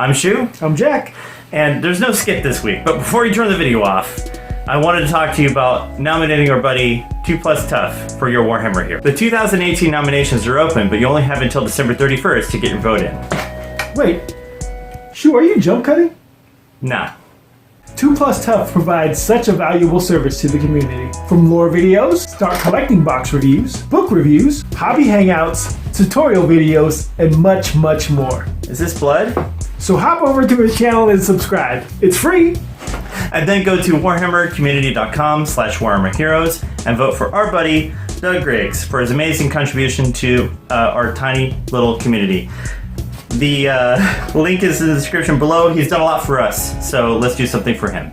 I'm Shu. I'm Jack. And there's no skip this week, but before you turn the video off, I wanted to talk to you about nominating our buddy 2+ Tough for your Warhammer here. The 2018 nominations are open, but you only have until December 31st to get your vote in. Wait, Shu, are you jump cutting? Nah. 2+ Tough provides such a valuable service to the community. From lore videos, start collecting box reviews, book reviews, hobby hangouts, tutorial videos, and much, much more. Is this blood? So hop over to his channel and subscribe. It's free. And then go to warhammercommunity.com/Warhammer Heroes and vote for our buddy Doug Griggs for his amazing contribution to our tiny little community. The link is in the description below. He's done a lot for us, so let's do something for him.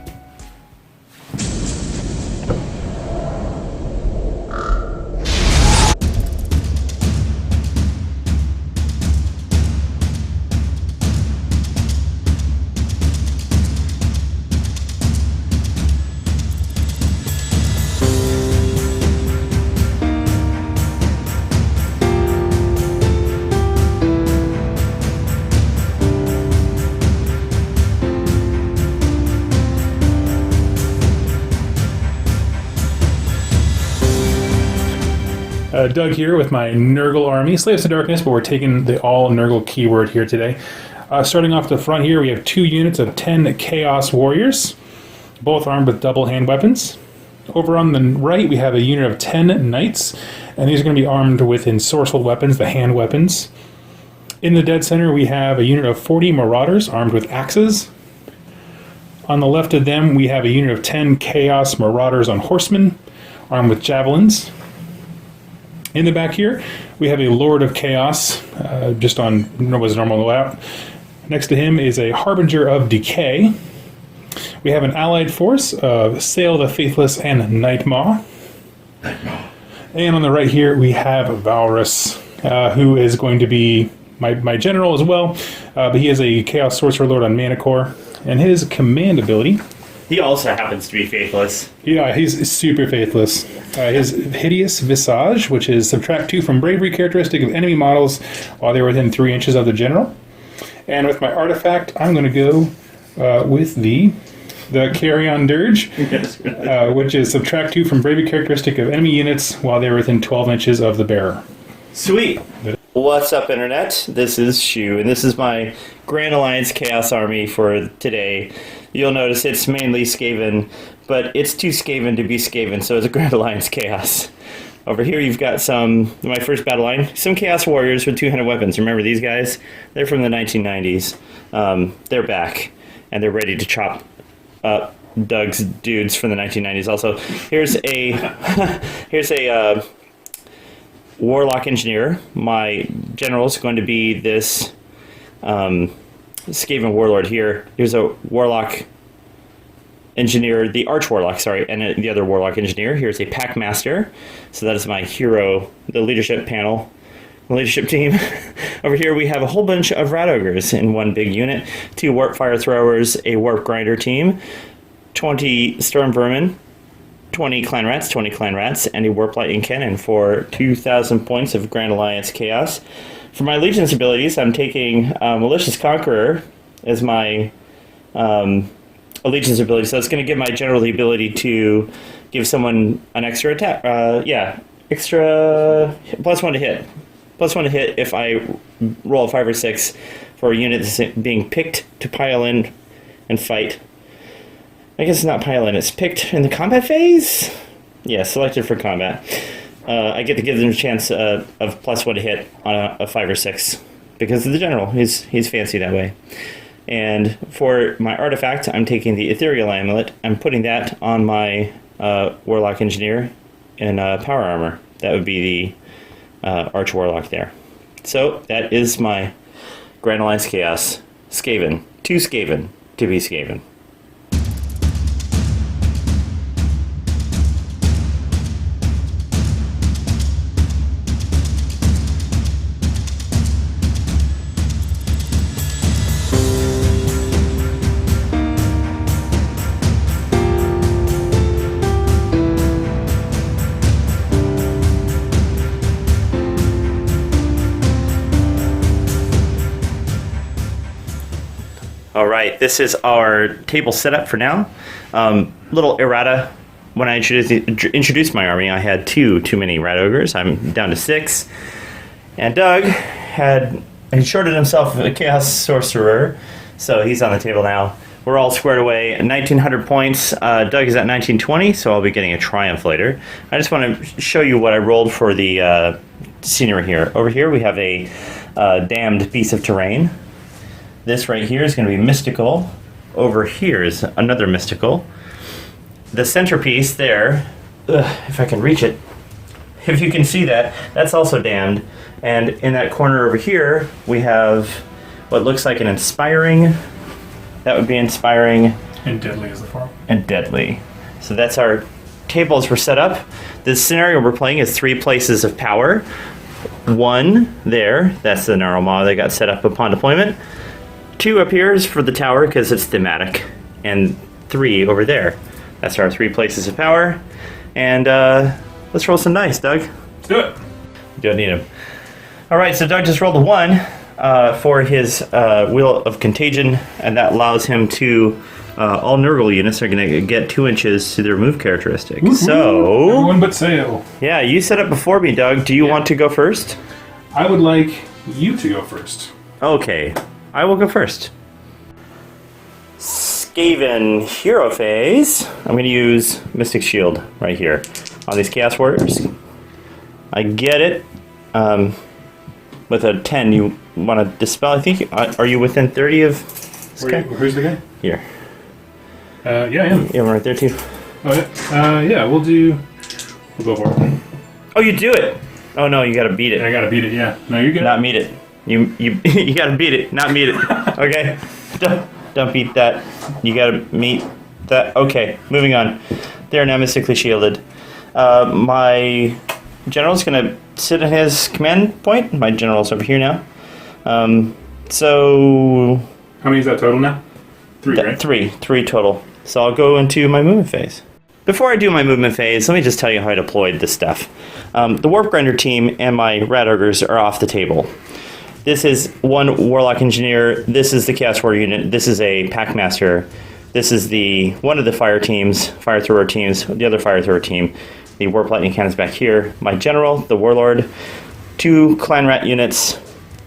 Doug here with my Nurgle army, Slaves to Darkness, but we're taking the all Nurgle keyword here today. Starting off the front here, we have 2 units of 10 Chaos Warriors, both armed with double hand weapons. Over on the right, we have a unit of 10 Knights, and these are going to be armed with ensorcelled weapons, the hand weapons. In the dead center, we have a unit of 40 Marauders armed with axes. On the left of them, we have a unit of 10 Chaos Marauders on horsemen, armed with javelins. In the back here, we have a Lord of Chaos, just on was normal layout. Next to him is a Harbinger of Decay. We have an allied force of Sail the Faithless and Nightmaw. And on the right here, we have Valrus, who is going to be my general as well, but he is a Chaos Sorcerer Lord on Manticore, and his command ability... He also happens to be faithless. Yeah, he's super faithless. His Hideous Visage, which is subtract 2 from bravery characteristic of enemy models while they're within 3 inches of the general. And with my artifact, I'm going to go with the Carrion Dirge, which is subtract 2 from bravery characteristic of enemy units while they're within 12 inches of the bearer. Sweet. What's up, Internet? This is Shu, and this is my Grand Alliance Chaos Army for today. You'll notice it's mainly Skaven, but it's too Skaven to be Skaven, so it's a Grand Alliance Chaos. Over here you've got my first battle line, some Chaos Warriors with 200 weapons. Remember these guys? They're from the 1990s. They're back, and they're ready to chop up Doug's dudes from the 1990s. Also, here's a Warlock Engineer. My general is going to be this Skaven Warlord here. Here's a Warlock Engineer, the Arch Warlock, sorry, and the other Warlock Engineer. Here's a Pack Master. So that is my hero, the leadership panel, the leadership team. Over here we have a whole bunch of Rat Ogres in one big unit, 2 Warp Fire Throwers, a Warp Grinder team, 20 Storm Vermin, 20 Clan Rats, and a Warp Lightning Cannon for 2,000 points of Grand Alliance Chaos. For my Legion's abilities, I'm taking Malicious Conqueror as my Legion's ability, so it's going to give my general the ability to give someone an extra attack. Extra +1 to hit. +1 to hit if I roll a 5 or 6 for a unit that's being picked to pile in and fight. I guess it's not pile in, it's picked in the combat phase? Yeah, selected for combat. I get to give them a chance of +1 to hit on a 5 or 6 because of the general. He's fancy that way. And for my artifact, I'm taking the Ethereal Amulet. I'm putting that on my Warlock Engineer in Power Armor. That would be the Arch Warlock there. So that is my Grand Alliance Chaos. Skaven. Too Skaven to be Skaven. All right, this is our table setup for now. Little errata. When I introduced my army, I had too many rat ogres. I'm down to 6. And Doug he shorted himself a chaos sorcerer, so he's on the table now. We're all squared away. 1,900 points. Doug is at 1,920, so I'll be getting a triumph later. I just want to show you what I rolled for the scenery here. Over here we have a damned piece of terrain. This right here is going to be mystical. Over here is another mystical. The centerpiece there, if I can reach it, if you can see that, that's also damned. And in that corner over here, we have what looks like an inspiring. That would be inspiring. And deadly is the form. And deadly. So that's our table as we're set up. The scenario we're playing is 3 places of power. 1 there, that's the Gnarl Maw that got set up upon deployment. 2 up here is for the tower because it's thematic. And 3 over there. That's our 3 places of power. And let's roll some dice, Doug. Let's do it. You don't need them. All right, so Doug just rolled a 1 for his Wheel of Contagion, and that allows him to. All Nurgle units are going to get 2 inches to their move characteristic. Woo-hoo. So, Everyone but Sail. Yeah, you set up before me, Doug. Do you want to go first? I would like you to go first. Okay, I will go first. Skaven hero phase. I'm going to use Mystic Shield right here on these Chaos Warriors. I get it. With a 10, you want to dispel. I think. Are you within 30 of? Who's the guy? Here. Yeah, I am. Yeah, I'm right there too. Oh yeah. Yeah, we'll go for it. Oh, you do it. Oh no, you got to beat it. I gotta beat it. Yeah. No, you're good. Not meet it. You you got to beat it. Not meet it. Okay. Don't beat that. You got to meet that. Okay. Moving on. They're now mystically shielded. My general's gonna sit in his command point. My general's over here now. So How many is that total now? 3, right? 3 total. So I'll go into my movement phase. Before I do my movement phase, let me just tell you how I deployed this stuff. The Warp Grinder team and my Rat Ogres are off the table. This is 1 Warlock Engineer. This is the Chaos Warrior unit. This is a Packmaster. This is one of the Fire Thrower teams, the other Fire Thrower team. The Warp Lightning Cannon's back here. My General, the Warlord, 2 Clan Rat units.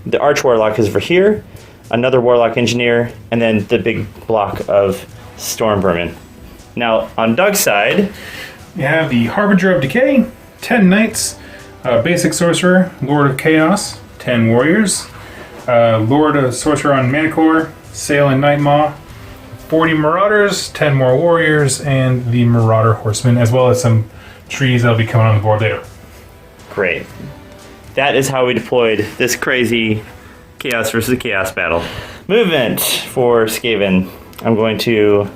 The Arch Warlock is over here. Another Warlock Engineer, and then the big block of Storm Vermin. Now, on Doug's side, We have the Harbinger of Decay, 10 Knights, Basic Sorcerer, Lord of Chaos, 10 Warriors, Lord of Sorcerer on Manicore, Sail and Nightmaw, 40 Marauders, 10 more Warriors, and the Marauder Horseman, as well as some trees that'll be coming on the board later. great. That is how we deployed this crazy Chaos versus Chaos battle. Movement for Skaven. I'm going to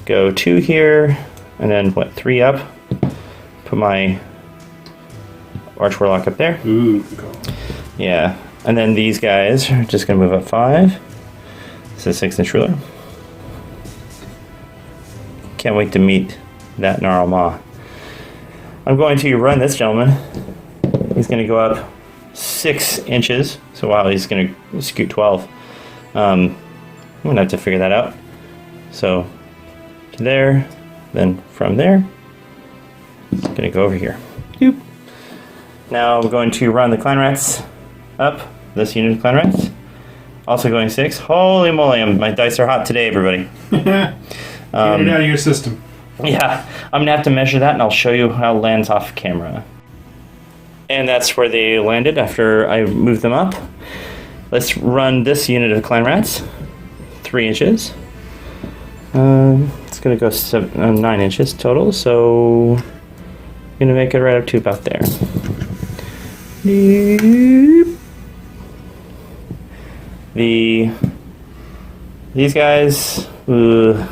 go 2 here, and then, 3 up. Put my Arch Warlock up there. Ooh, cool. Yeah. And then these guys are just going to move up 5. This is 6-inch ruler. Can't wait to meet that Gnarl Maw. I'm going to run this gentleman. He's going to go up 6 inches. So wow, he's going to scoot 12. I'm going to have to figure that out. So to there, then from there, it's going to go over here. Doop. Now I'm going to run the Clan Rats up. This unit of Clan Rats. Also going 6. Holy moly, my dice are hot today, everybody. Get it out of your system. Yeah, I'm gonna have to measure that, and I'll show you how it lands off camera. And that's where they landed after I moved them up. Let's run this unit of Clan Rats. 3 inches. It's gonna go 9 inches total, so I'm gonna make it right up to about there. These guys, no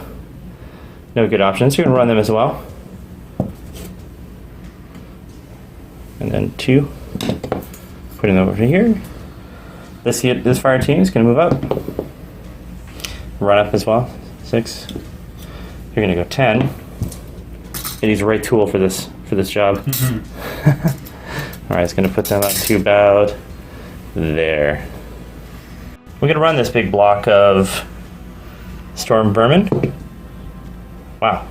good options. You're gonna run them as well. And then 2, putting them over here. This fire team is gonna move up, run up as well. 6. You're gonna go 10. It needs a right tool for this job. All right, it's gonna put them up to about there. We're gonna run this big block of Storm Vermin. Wow.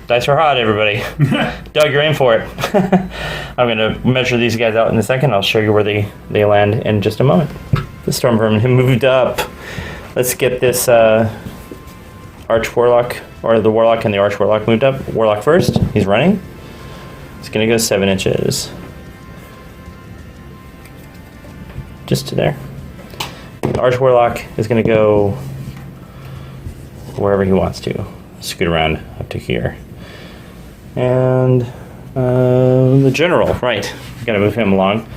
Dice are hot, everybody. Doug, you're in for it. I'm going to measure these guys out in a second. I'll show you where they land in just a moment. The Storm Vermin have moved up. Let's get this Arch Warlock, or the Warlock and the Arch Warlock moved up. Warlock first. He's running. It's going to go 7 inches. Just to there. The Arch Warlock is going to go wherever he wants to. Scoot around up to here. And the General, right. Gotta move him along.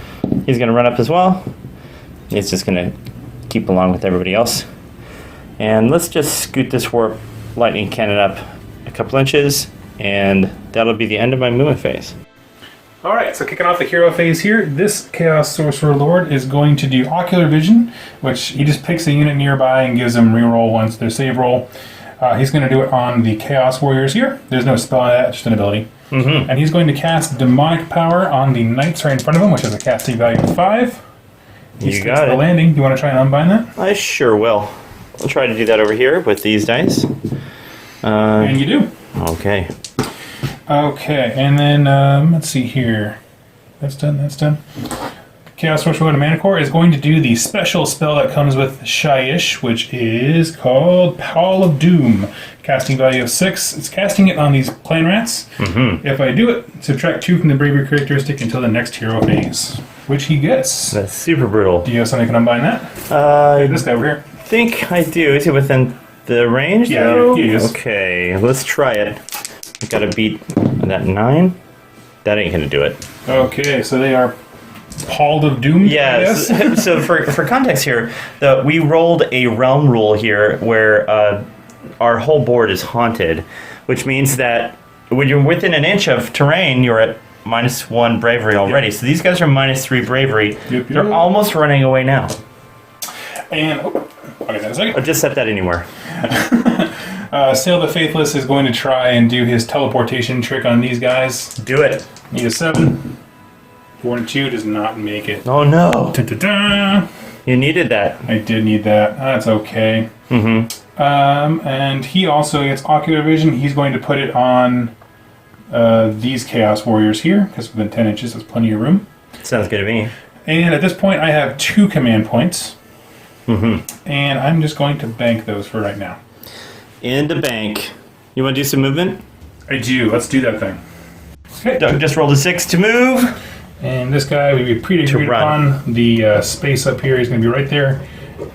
He's gonna run up as well. He's just gonna keep along with everybody else. And let's just scoot this Warp Lightning Cannon up a couple inches, and that'll be the end of my movement phase. Alright, so kicking off the hero phase here, this Chaos Sorcerer Lord is going to do Ocular Vision, which he just picks a unit nearby and gives them reroll once their save roll. He's going to do it on the Chaos Warriors here. There's no spell on that, just an ability. And he's going to cast Demonic Power on the Knights right in front of him, which has a casting value of 5. You got it. The landing. You want to try and unbind that? I sure will. I'll try to do that over here with these dice. And you do. Okay. Okay, and then let's see here. That's done. Chaos Sorcerer Lord of Manticore is going to do the special spell that comes with Shyish, which is called Pall of Doom. Casting value of 6. It's casting it on these clan rats. If I do it, subtract 2 from the bravery characteristic until the next hero phase, which he gets. That's super brutal. Do you have something that can unbind that? This guy over here. I think I do. Is he within the range? Yeah, though? he is. Okay, let's try it. We gotta beat that 9. That ain't gonna do it. Okay, so they are Pall of Doom. Yes. So for context here, we rolled a realm rule here where our whole board is haunted, which means that when you're within an inch of terrain, you're at -1 bravery already. Yep. So these guys are -3 bravery. Yep. They're almost running away now. And I'll get that in a second. Or just set that anywhere. Sail the Faithless is going to try and do his teleportation trick on these guys. Do it. Need a 7. 4 and 2 does not make it. Oh no. Da-da-da. You needed that. I did need that. That's okay. And he also gets Ocular Vision. He's going to put it on these Chaos Warriors here, because within 10 inches there's plenty of room. Sounds good to me. And at this point I have 2 command points. And I'm just going to bank those for right now. In the bank. You want to do some movement? I do. Let's do that thing. Okay. Doug just rolled a 6 to move. And this guy, we pre-agreed upon the space up here. He's going to be right there.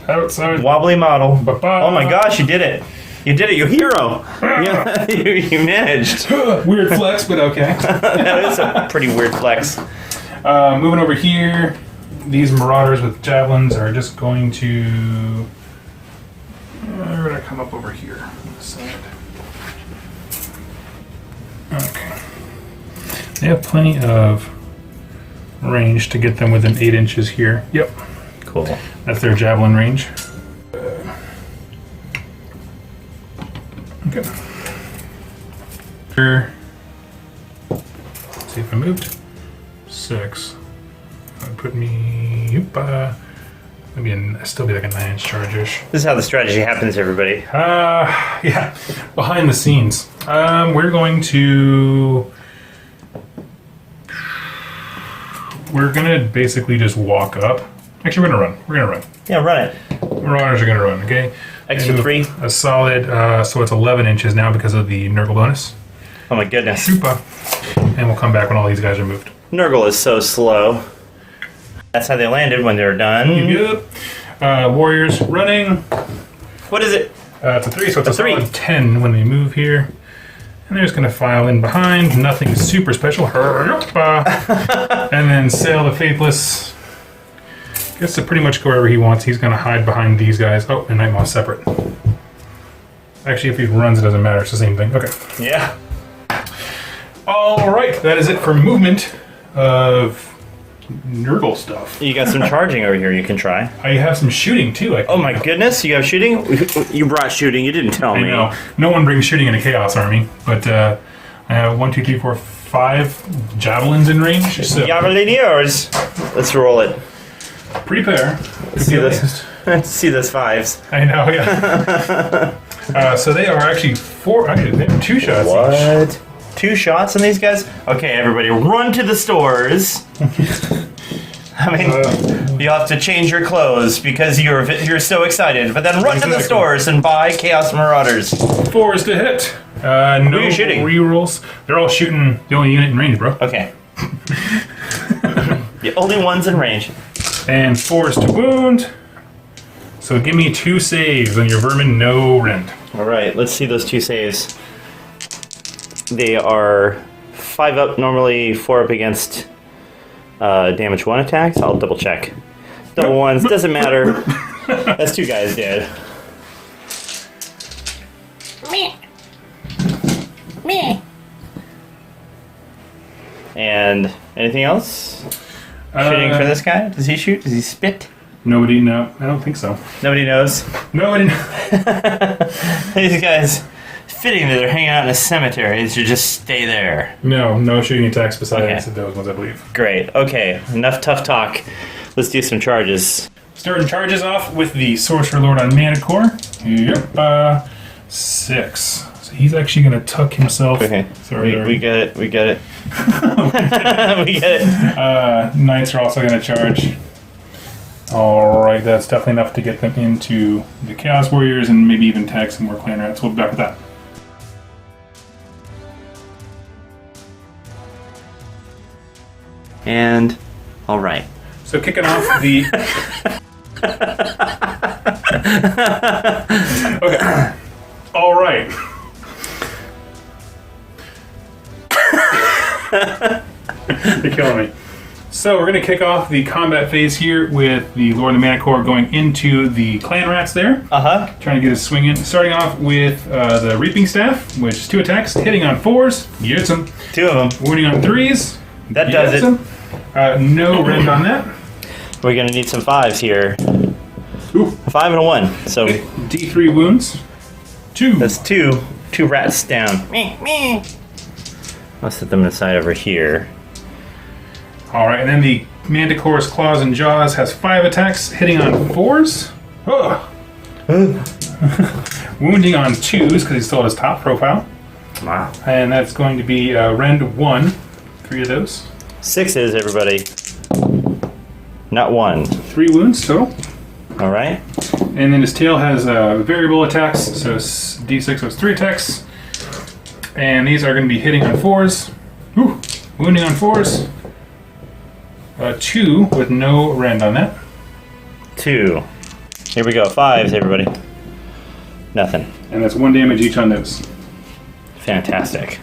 Outside. Wobbly model. Ba-ba. Oh my gosh, you did it. You did it, you hero. Yeah, you managed. Weird flex, but okay. That is a pretty weird flex. Moving over here, these marauders with javelins are just going to... They're going to come up over here. Okay. They have plenty of range to get them within 8 inches here. Yep. Cool. That's their javelin range. Okay. Let's see if I moved. 6. That would put me... maybe still be like a 9-inch charge-ish. This is how the strategy happens, everybody. Yeah. Behind the scenes. We're going to... We're gonna basically just walk up. Actually, we're gonna run. Yeah, run it. Marauders are gonna run, okay? Extra 3. A solid, so it's 11 inches now because of the Nurgle bonus. Oh my goodness. Super. And we'll come back when all these guys are moved. Nurgle is so slow. That's how they landed when they were done. Yep. Warriors running. What is it? It's a 3, so it's a 3. solid 10 when they move here. And they're just going to file in behind. Nothing super special. And then Sail the Faithless gets to pretty much go wherever he wants. He's going to hide behind these guys. Oh, and Nightmaw's separate. Actually, if he runs, it doesn't matter. It's the same thing. Okay. Yeah. All right. That is it for movement of Nurgle stuff. You got some charging over here you can try. I have some shooting, too. Oh my goodness, you have shooting? You brought shooting, you didn't tell me. I know. No one brings shooting in a Chaos Army, but I have 1, 2, 3, 4, 5 javelins in range. So Javeliniers. Let's roll it. Pretty fair. See this? See those 5s. I know, yeah. So they are actually they have 2 shots each. What? 2 shots on these guys? Okay, everybody, run to the stores. I mean, you have to change your clothes because you're so excited. But then run to the stores and buy Chaos Marauders. 4 is to hit. No Who are you shooting? rerolls. They're all shooting the only unit in range, bro. Okay. The only ones in range. And 4 is to wound. So give me 2 saves on your vermin, no rend. All right, let's see those 2 saves. They are 5 up normally, 4 up against damage 1 attacks. I'll double check. Double ones, doesn't matter. That's 2 guys dead. And anything else? Shooting for this guy? Does he shoot? Does he spit? Nobody, no. I don't think so. Nobody knows. Nobody These guys, fitting that they're hanging out in a cemetery, they should just stay there. No shooting attacks besides those ones, I believe. Great. Okay, enough tough talk. Let's do some charges. Starting charges off with the Sorcerer Lord on Manticore. Yep. 6. So he's actually going to tuck himself. Okay. Sorry, We get it. We get it. We get it. Knights are also going to charge. Alright, that's definitely enough to get them into the Chaos Warriors and maybe even tag some more clan rats. We'll be back with that. And, all right. So kicking off the... Okay. Alright. You're killing me. So we're going to kick off the combat phase here with the Lord of the Manticore going into the clan rats there. Uh-huh. Trying to get his swing in. Starting off with the Reaping Staff, which is 2 attacks. Hitting on 4s, gets him. 2 of them. Wounding on 3s. That does it. Him. No rend on that. We're going to need some 5s here. Ooh. A 5 and a 1. So D3 wounds. 2. that's 2. 2 rats down. I'll set them aside over here. Alright, and then the Manticore's Claws and Jaws has 5 attacks, hitting on 4s. Wounding on 2s, because he's still at his top profile. Wow. And that's going to be rend 1. 3 of those. 6s, everybody. Not 1. 3 wounds total. All right. And then his tail has variable attacks, so D6 was 3 attacks. And these are going to be hitting on 4s. Ooh. Wounding on 4s. 2 with no rend on that. 2. Here we go. 5s, everybody. Nothing. And that's 1 damage each on those. Fantastic.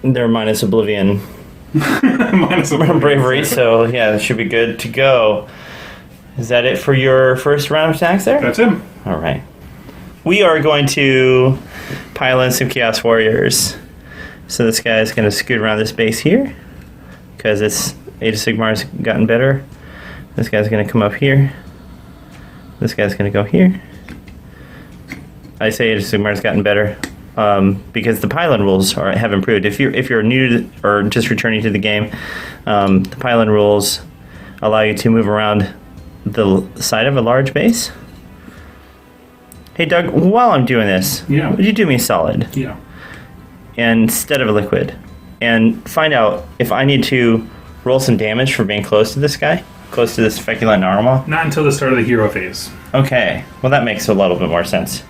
They're minus oblivion. Minus a Bravery, so yeah, that should be good to go. Is that it for your first round of attacks there? That's him. All right. We are going to pile in some Chaos Warriors. So this guy is going to scoot around this base here because this Age of Sigmar's gotten better. This guy's going to come up here. This guy's going to go here. I say Age of Sigmar's gotten better because the pylon rules have improved. If you're new to, or just returning to the game, the pylon rules allow you to move around the side of a large base. Hey Doug, while I'm doing this, Yeah. would you do me a solid? Yeah. Instead of a liquid, and find out if I need to roll some damage for being close to this guy, close to this Feculent Narwhal? Not until the start of the hero phase. Okay, well that makes a little bit more sense.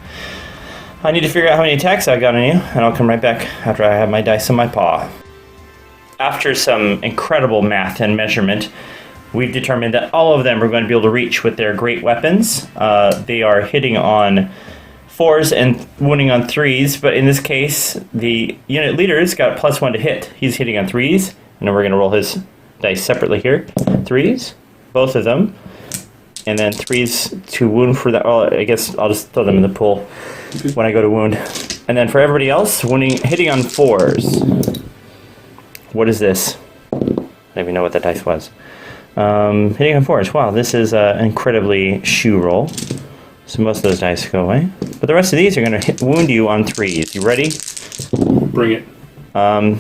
I need to figure out how many attacks I got on you, and I'll come right back after I have my dice in my paw. After some incredible math and measurement, we've determined that all of them are going to be able to reach with their great weapons. They are hitting on 4s and wounding on 3s, but in this case, the unit leader's got +1 to hit. He's hitting on 3s, and then we're going to roll his dice separately here. 3s, both of them, and then 3s to wound for that. Well, I guess I'll just throw them in the pool when I go to wound. And then for everybody else, hitting on 4s. What is this? I don't even know what that dice was. Hitting on 4s. Wow, this is an incredibly shoe roll. So most of those dice go away. But the rest of these are going to wound you on 3s. You ready? Bring it. Well,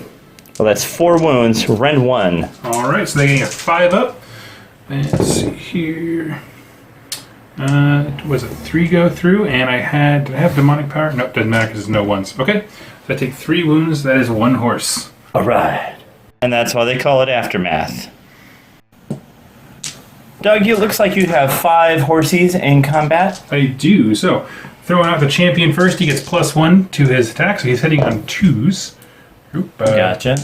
that's 4 wounds. Rend 1. Alright, so they're getting a 5 up. Let's see here. Was it 3 go through? And did I have demonic power? Nope, doesn't matter because there's no ones. Okay, so I take 3 wounds. That is 1 horse. All right. And that's why they call it Aftermath. Doug, it looks like you have 5 horses in combat. I do. So, throwing out the champion first, he gets +1 to his attack, so he's hitting on 2s. Gotcha.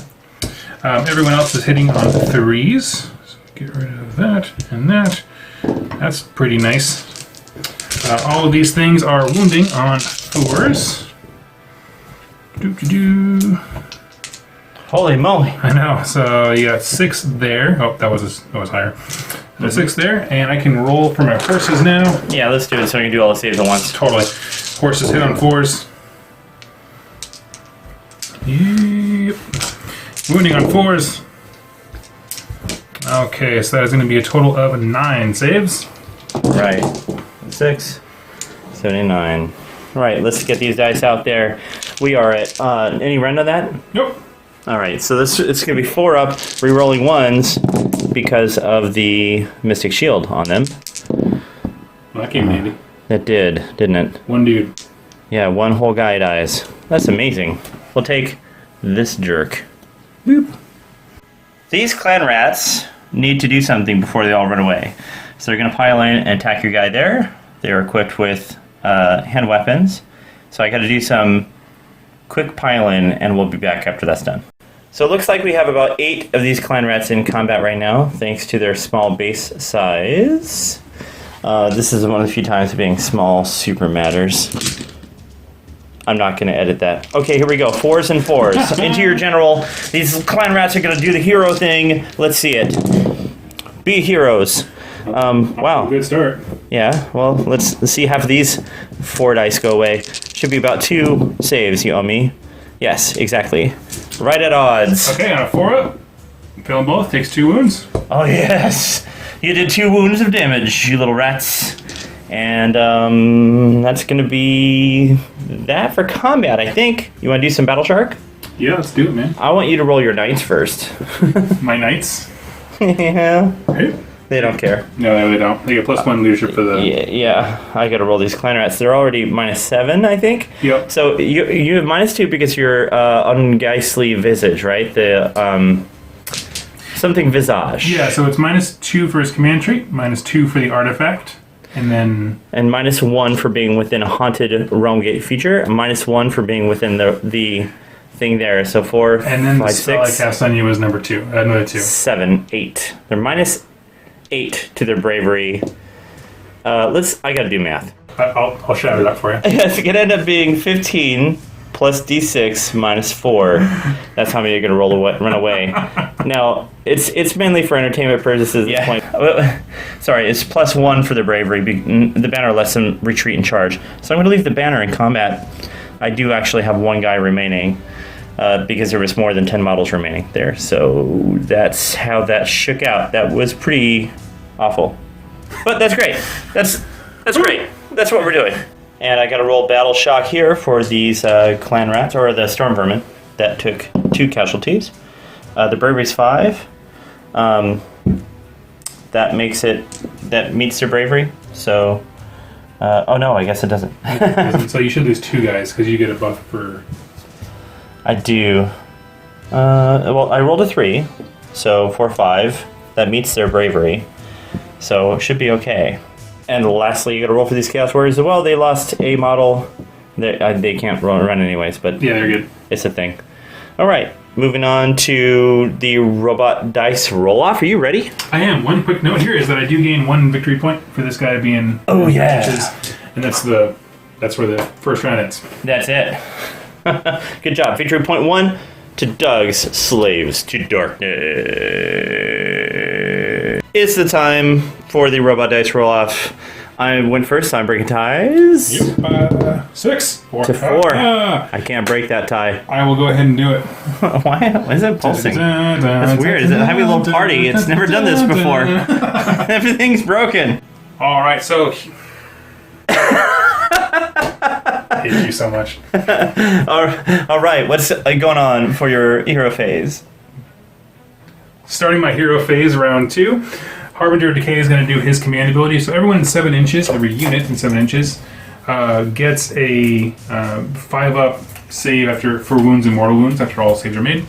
Everyone else is hitting on 3s. So get rid of that and that. That's pretty nice. All of these things are wounding on 4s. Holy moly. I know. So you got 6 there. Oh, that was higher. 6 there, and I can roll for my horses now. Yeah, let's do it so we can do all the saves at once. Totally. Horses hit on 4s. Yep. Wounding on 4s. Okay, so that is going to be a total of 9 saves. Right. 6, 79. Right, let's get these dice out there. We are at, any run on that? Nope. All right, so it's going to be 4 up, re-rolling 1s because of the Mystic Shield on them. Well, that came handy. It did, didn't it? 1 dude. Yeah, 1 whole guy dies. That's amazing. We'll take this jerk. Boop. These clan rats need to do something before they all run away. So they're going to pile in and attack your guy there. They're equipped with hand weapons. So I got to do some quick pile in, and we'll be back after that's done. So it looks like we have about 8 of these clan rats in combat right now, thanks to their small base size. This is one of the few times being small super matters. I'm not going to edit that. Okay, here we go. 4s and 4s. Into your general. These clan rats are going to do the hero thing. Let's see it. Be heroes. Wow. Good start. Yeah, well, let's see half of these 4 dice go away. Should be about 2 saves, you owe me. Yes, exactly. Right at odds. Okay, on a 4 up. Fail them both, takes 2 wounds. Oh, yes. You did 2 wounds of damage, you little rats. And that's going to be that for combat, I think. You want to do some Battle Shark? Yeah, let's do it, man. I want you to roll your knights first. My knights? Yeah. Hey. They don't care. No, they don't. They get +1 leadership for the... Yeah, I got to roll these clan rats. They're already -7, I think. Yep. So you have -2 because you're ungeistly visage, right? The something visage. Yeah, so it's -2 for his command trait, -2 for the artifact, and then... And -1 for being within a haunted realm gate feature, -1 for being within the thing there. So 4, and then 5, the spell 6, I cast on you was number 2. Another 2. 7, 8. They're -8 to their bravery. I gotta do math. I'll shatter it up for you. It's gonna end up being 15 plus d6 -4. That's how many are gonna run away. Now, it's mainly for entertainment purposes at this point. Sorry, it's +1 for their bravery. The banner lets them retreat and charge. So I'm gonna leave the banner in combat. I do actually have 1 guy remaining. Because there was more than 10 models remaining there. So that's how that shook out. That was pretty awful. But that's great. That's great. That's what we're doing. And I got to roll Battle Shock here for these clan rats, or the storm vermin, that took 2 casualties. The bravery's 5. That meets their bravery. So, oh no, I guess it doesn't. So you should lose 2 guys, because you get a buff for... I do. Well, I rolled a 3, so 4, 5. That meets their bravery, so it should be okay. And lastly, you got to roll for these Chaos Warriors as well. They lost a model. They can't run anyways, but yeah, they're good. It's a thing. All right, moving on to the robot dice roll-off. Are you ready? I am. One quick note here is that I do gain 1 victory point for this guy being... Oh yeah. And that's where the first round ends. That's it. Good job. Victory point 1 to Doug's Slaves to Darkness. It's the time for the robot dice roll off. I went first, so I'm breaking ties. Yep. 6 to 4. I can't break that tie. I will go ahead and do it. Why is it pulsing? That's weird. Is it having a little party? It's never done this before. Everything's broken. All right, so... I hate you so much. All right, what's going on for your hero phase? Starting my hero phase, round 2. Harbinger of Decay is going to do his command ability. So everyone in 7 inches, every unit in 7 inches, gets a 5-up save for wounds and mortal wounds after all saves are made.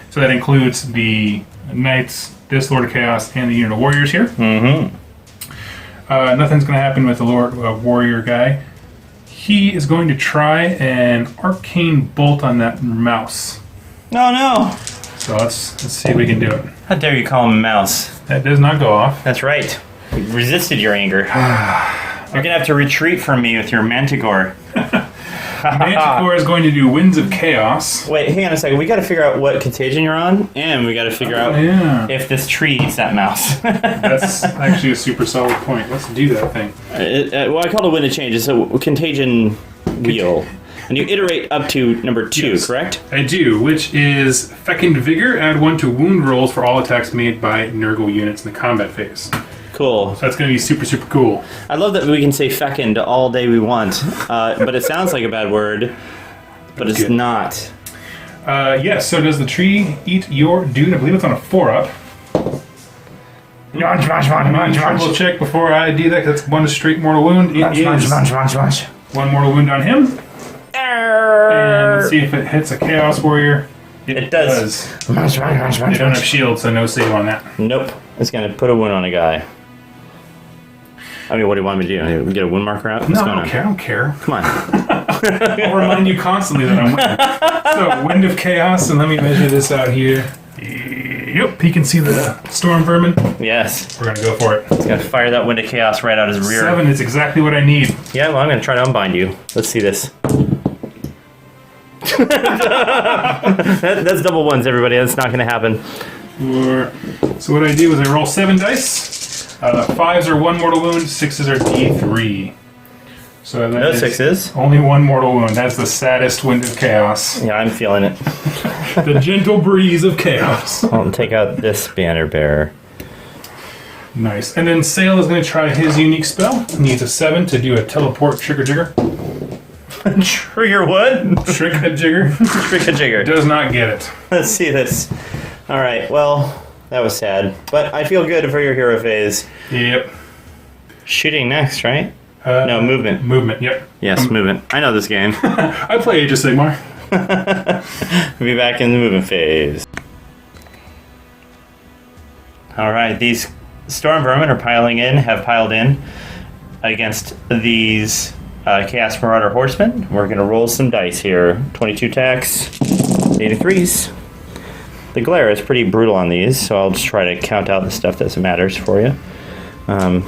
So that includes the Knights, this Lord of Chaos, and the unit of warriors here. Mm-hmm. Nothing's going to happen with the Lord Warrior guy. He is going to try an Arcane Bolt on that mouse. No, no. So let's see if we can do it. How dare you call him a mouse? That does not go off. That's right. You resisted your anger. You're going to have to retreat from me with your Manticore. Manticore is going to do Winds of Chaos. Wait, hang on a second. We got to figure out what contagion you're on, and we got to figure out if this tree eats that mouse. That's actually a super solid point. Let's do that thing. Well, I call it a wind of change. It's a contagion wheel. And you iterate up to number 2, yes. Correct? I do, which is Fecund Vigor. Add 1 to wound rolls for all attacks made by Nurgle units in the combat phase. Cool. So that's going to be super, super cool. I love that we can say fecund all day we want. But it sounds like a bad word, but it's not. Yes, so does the tree eat your dude? I believe it's on a 4-up. We'll check before I do that. That's 1 straight mortal wound. It is 1 mortal wound on him. And let's see if it hits a Chaos Warrior. It does. They don't have shields, so no save on that. Nope. It's going to put a wound on a guy. I mean, what do you want me to do? Get a wound marker out? No, I don't care. Come on. I'll remind you constantly that I'm winning. So, Wind of Chaos, and let me measure this out here. Yep, you can see the Storm Vermin. Yes. We're going to go for it. He's going to fire that Wind of Chaos right out his rear. 7 is exactly what I need. Yeah, well, I'm going to try to unbind you. Let's see this. That's double ones, everybody. That's not going to happen. So what I do is I roll 7 dice. 5s are 1 mortal wound, 6s are D3. So that no 6s. Only 1 mortal wound. That's the saddest Wind of Chaos. Yeah, I'm feeling it. The gentle breeze of chaos. I'll take out this banner bearer. Nice. And then Sail is going to try his unique spell. He needs a 7 to do a teleport trigger-jigger. Trigger what? Trick-a-jigger. Trick-a-jigger. Does not get it. Let's see this. All right, well, that was sad. But I feel good for your hero phase. Yep. Shooting next, right? No, movement. Movement, yep. Yes, movement. I know this game. I play Age of Sigmar. We'll be back in the movement phase. All right, these Storm Vermin have piled in against these Chaos Marauder Horsemen. We're going to roll some dice here. 22 attacks, 83s. The glare is pretty brutal on these, so I'll just try to count out the stuff that matters for you. There's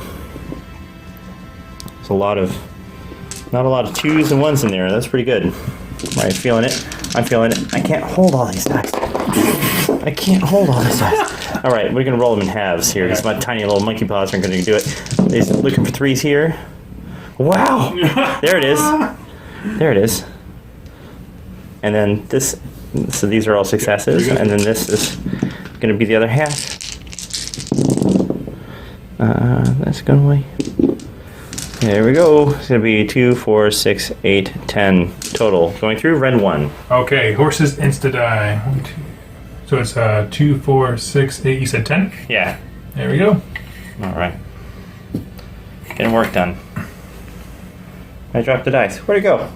not a lot of 2s and 1s in there. That's pretty good. All right, feeling it. I'm feeling it. I can't hold all these dice. I can't hold all these dice. All right, we're going to roll them in halves here because my tiny little monkey paws aren't going to do it. He's looking for 3s here. Wow! There it is. There it is. And then this, so these are all successes, and then this is going to be the other half. That's going away. There we go. It's going to be 2, 4, 6, 8, 10 total. Going through, red 1. Okay, horses insta-die. 1, 2. So it's 2, 4, 6, 8. You said 10? Yeah. There we go. All right. Getting work done. I dropped the dice. Where'd it go?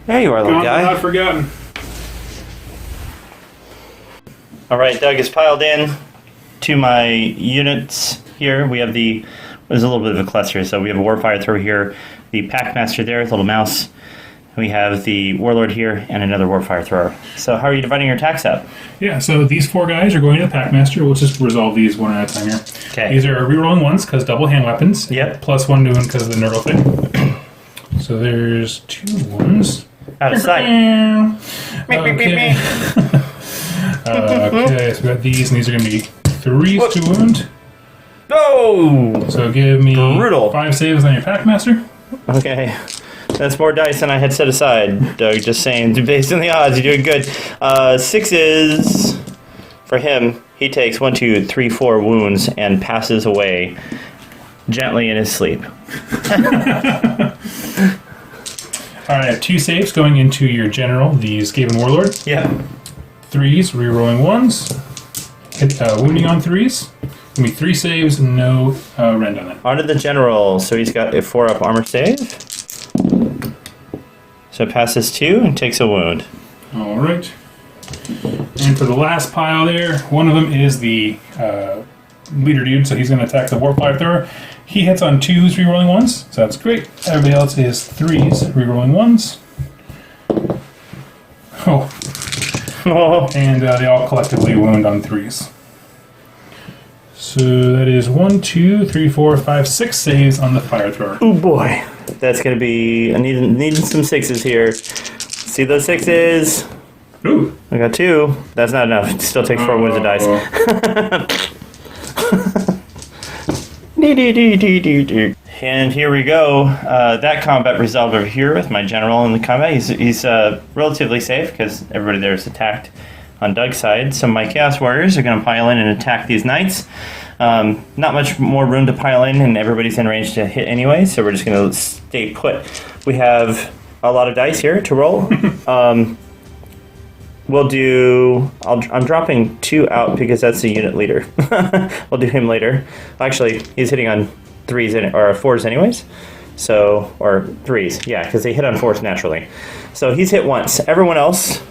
There you are, little guy. Not forgotten. All right, Doug is piled in to my units here. We have there's a little bit of a cluster. So we have a Warfire Thrower here, the Packmaster there, the little mouse. We have the Warlord here, and another Warfire Thrower. So how are you dividing your attacks up? Yeah, so these 4 guys are going to the Packmaster. We'll just resolve these one at a time here. Okay. These are rerolling 1s because double hand weapons. Yep. Plus 1 doing because of the Nurgle thing. So there's 2 1s. Out of sight. Okay. Okay, so we got these, and these are going to be 3s to wound. Oh! So give me brutal. 5 saves on your Packmaster. Okay. That's more dice than I had set aside, Doug. Just saying, based on the odds, you're doing good. 6s for him. He takes 1, 2, 3, 4 wounds and passes away gently in his sleep. Alright, I have 2 saves going into your general, the Skaven Warlord. Yeah. 3s, rerolling 1s. Wounding on 3s. Give me 3 saves, no rend on it. On to the general. So he's got a 4-up armor save. So passes 2 and takes a wound. All right. And for the last pile there, one of them is the leader dude, so he's going to attack the Warp Flamethrower. He hits on 2s, rerolling 1s, so that's great. Everybody else is 3s, rerolling 1s. Oh. And they all collectively wound on 3s. So that is 1, 2, 3, 4, 5, 6 saves on the Fire Thrower. Oh boy. That's going to be... I needing some 6s here. See those 6s? Ooh. I got 2. That's not enough. It still takes 4 wounds of dice. And here we go. That combat resolved over here with my general in the combat. He's relatively safe because everybody there is attacked on Doug's side. So my Chaos Warriors are going to pile in and attack these knights. Not much more room to pile in, and everybody's in range to hit anyway, so we're just going to stay put. We have a lot of dice here to roll. We'll do... I'm dropping 2 out because that's the unit leader. We'll do him later. Actually, he's hitting on 3s or 4s anyways. So, or 3s, yeah, because they hit on 4s naturally. So he's hit once. Everyone else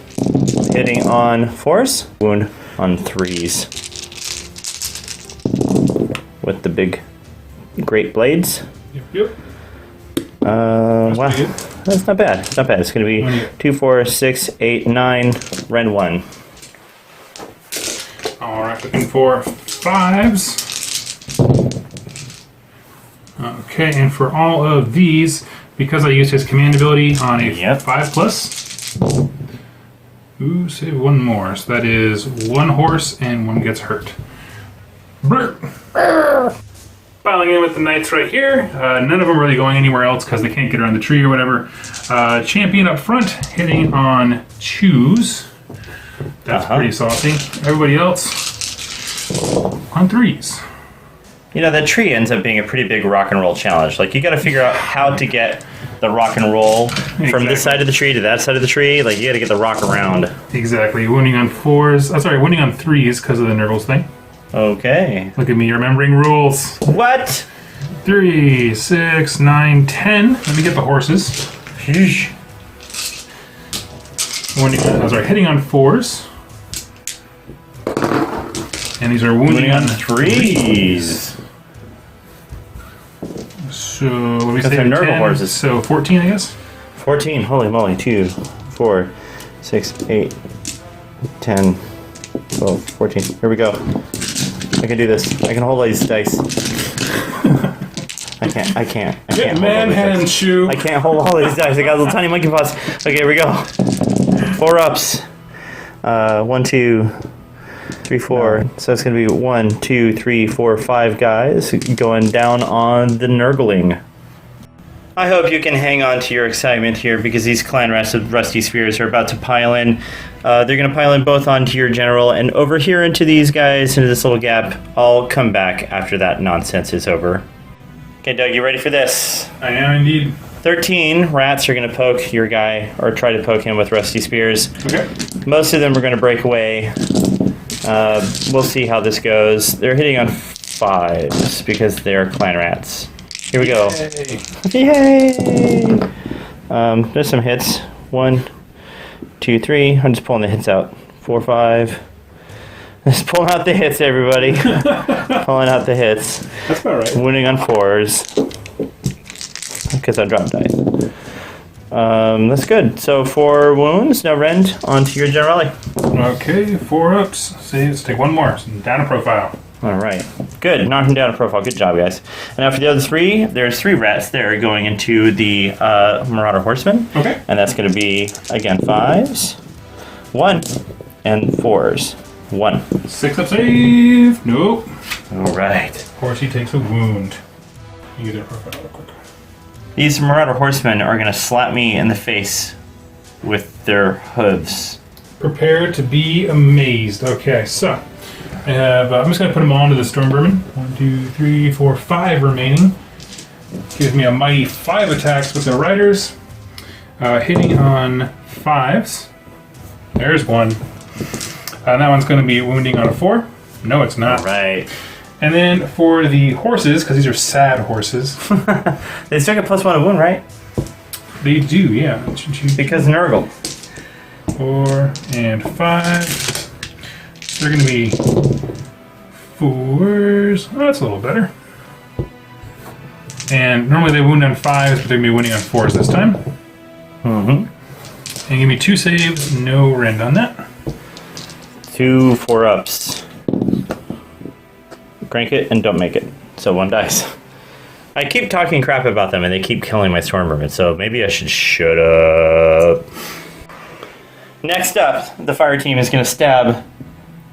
hitting on 4s, wound on 3s. With the big, great blades. Yep. Wow. That's not bad. It's not bad. It's going to be 2, 4, 6, 8, 9, rend 1. All right, looking for 5s. Okay, and for all of these, because I used his command ability on a 5+, ooh, save 1 more. So that is 1 horse and 1 gets hurt. Brr. Piling in with the knights right here. None of them really going anywhere else because they can't get around the tree or whatever. Champion up front, hitting on 2s. That's pretty saucy. Everybody else on 3s. You know, that tree ends up being a pretty big rock and roll challenge. Like, you got to figure out how to get the rock and roll from this side of the tree to that side of the tree. Like, you got to get the rock around. Exactly. Wounding on 4s. Oh, sorry, wounding on 3s because of the Nurgles thing. Okay. Look at me remembering rules. What? 3, 6, 9, 10. Let me get the horses. Sheesh. Hitting on 4s. And these are wounding on 3s. So, what do we That's say? our Nurgle 10? horses. So, 14, I guess? 14. Holy moly. 2, 4, 6, 8, 10, 12, 14. Here we go. I can do this. I can hold all these dice. I can't. Get man-hand shoe. I can't hold all these dice. I got little tiny monkey paws. Okay, here we go. 4 ups. 1, 2, 3, 4. So it's going to be 1, 2, 3, 4, 5 guys going down on the Nurgling. I hope you can hang on to your excitement here because these clan rats with rusty spears are about to pile in. They're going to pile in both onto your general and over here into these guys, into this little gap. I'll come back after that nonsense is over. Okay, Doug, you ready for this? I am indeed. 13 rats are going to poke your guy, or try to poke him with rusty spears. Okay. Most of them are going to break away. We'll see how this goes. They're hitting on 5s because they're clan rats. Here we go. Yay! There's some hits. 1, 2, 3. I'm just pulling the hits out. 4, 5. Just pulling out the hits, everybody. Pulling out the hits. That's about right. Winning on 4s. Because I dropped dice. That's good. So 4 wounds, no rend, onto your generale. Okay, 4 ups. See, let's take 1 more. Down a profile. All right. Good. Knock him down a profile. Good job, guys. And now for the other 3, there's 3 rats there going into the Marauder Horseman. Okay. And that's going to be, again, 5s, 1, and 4s. 1. 6 up save. Nope. All right. Horsey takes a wound. You get a profile real quick. These Marauder Horsemen are going to slap me in the face with their hooves. Prepare to be amazed. Okay, so I have. I'm just going to put them all into the Storm Vermin. 1, 2, 3, 4, 5 remaining. Gives me a mighty 5 attacks with the Riders. Hitting on 5s. There's 1. That one's going to be wounding on a 4. No, it's not. All right. And then for the horses, because these are sad horses, They still get +1 of wound, right? they do, yeah. Because Nurgle. 4 and 5. They're going to be 4s. Oh, that's a little better. And normally they wound on 5s, but they're going to be wounding on 4s this time. Mm-hmm. And give me 2 saves, no rend on that. 2 4-ups. Crank it and don't make it. So 1 dice. I keep talking crap about them and they keep killing my storm vermin, so maybe I should shut up. Next up, the fire team is going to stab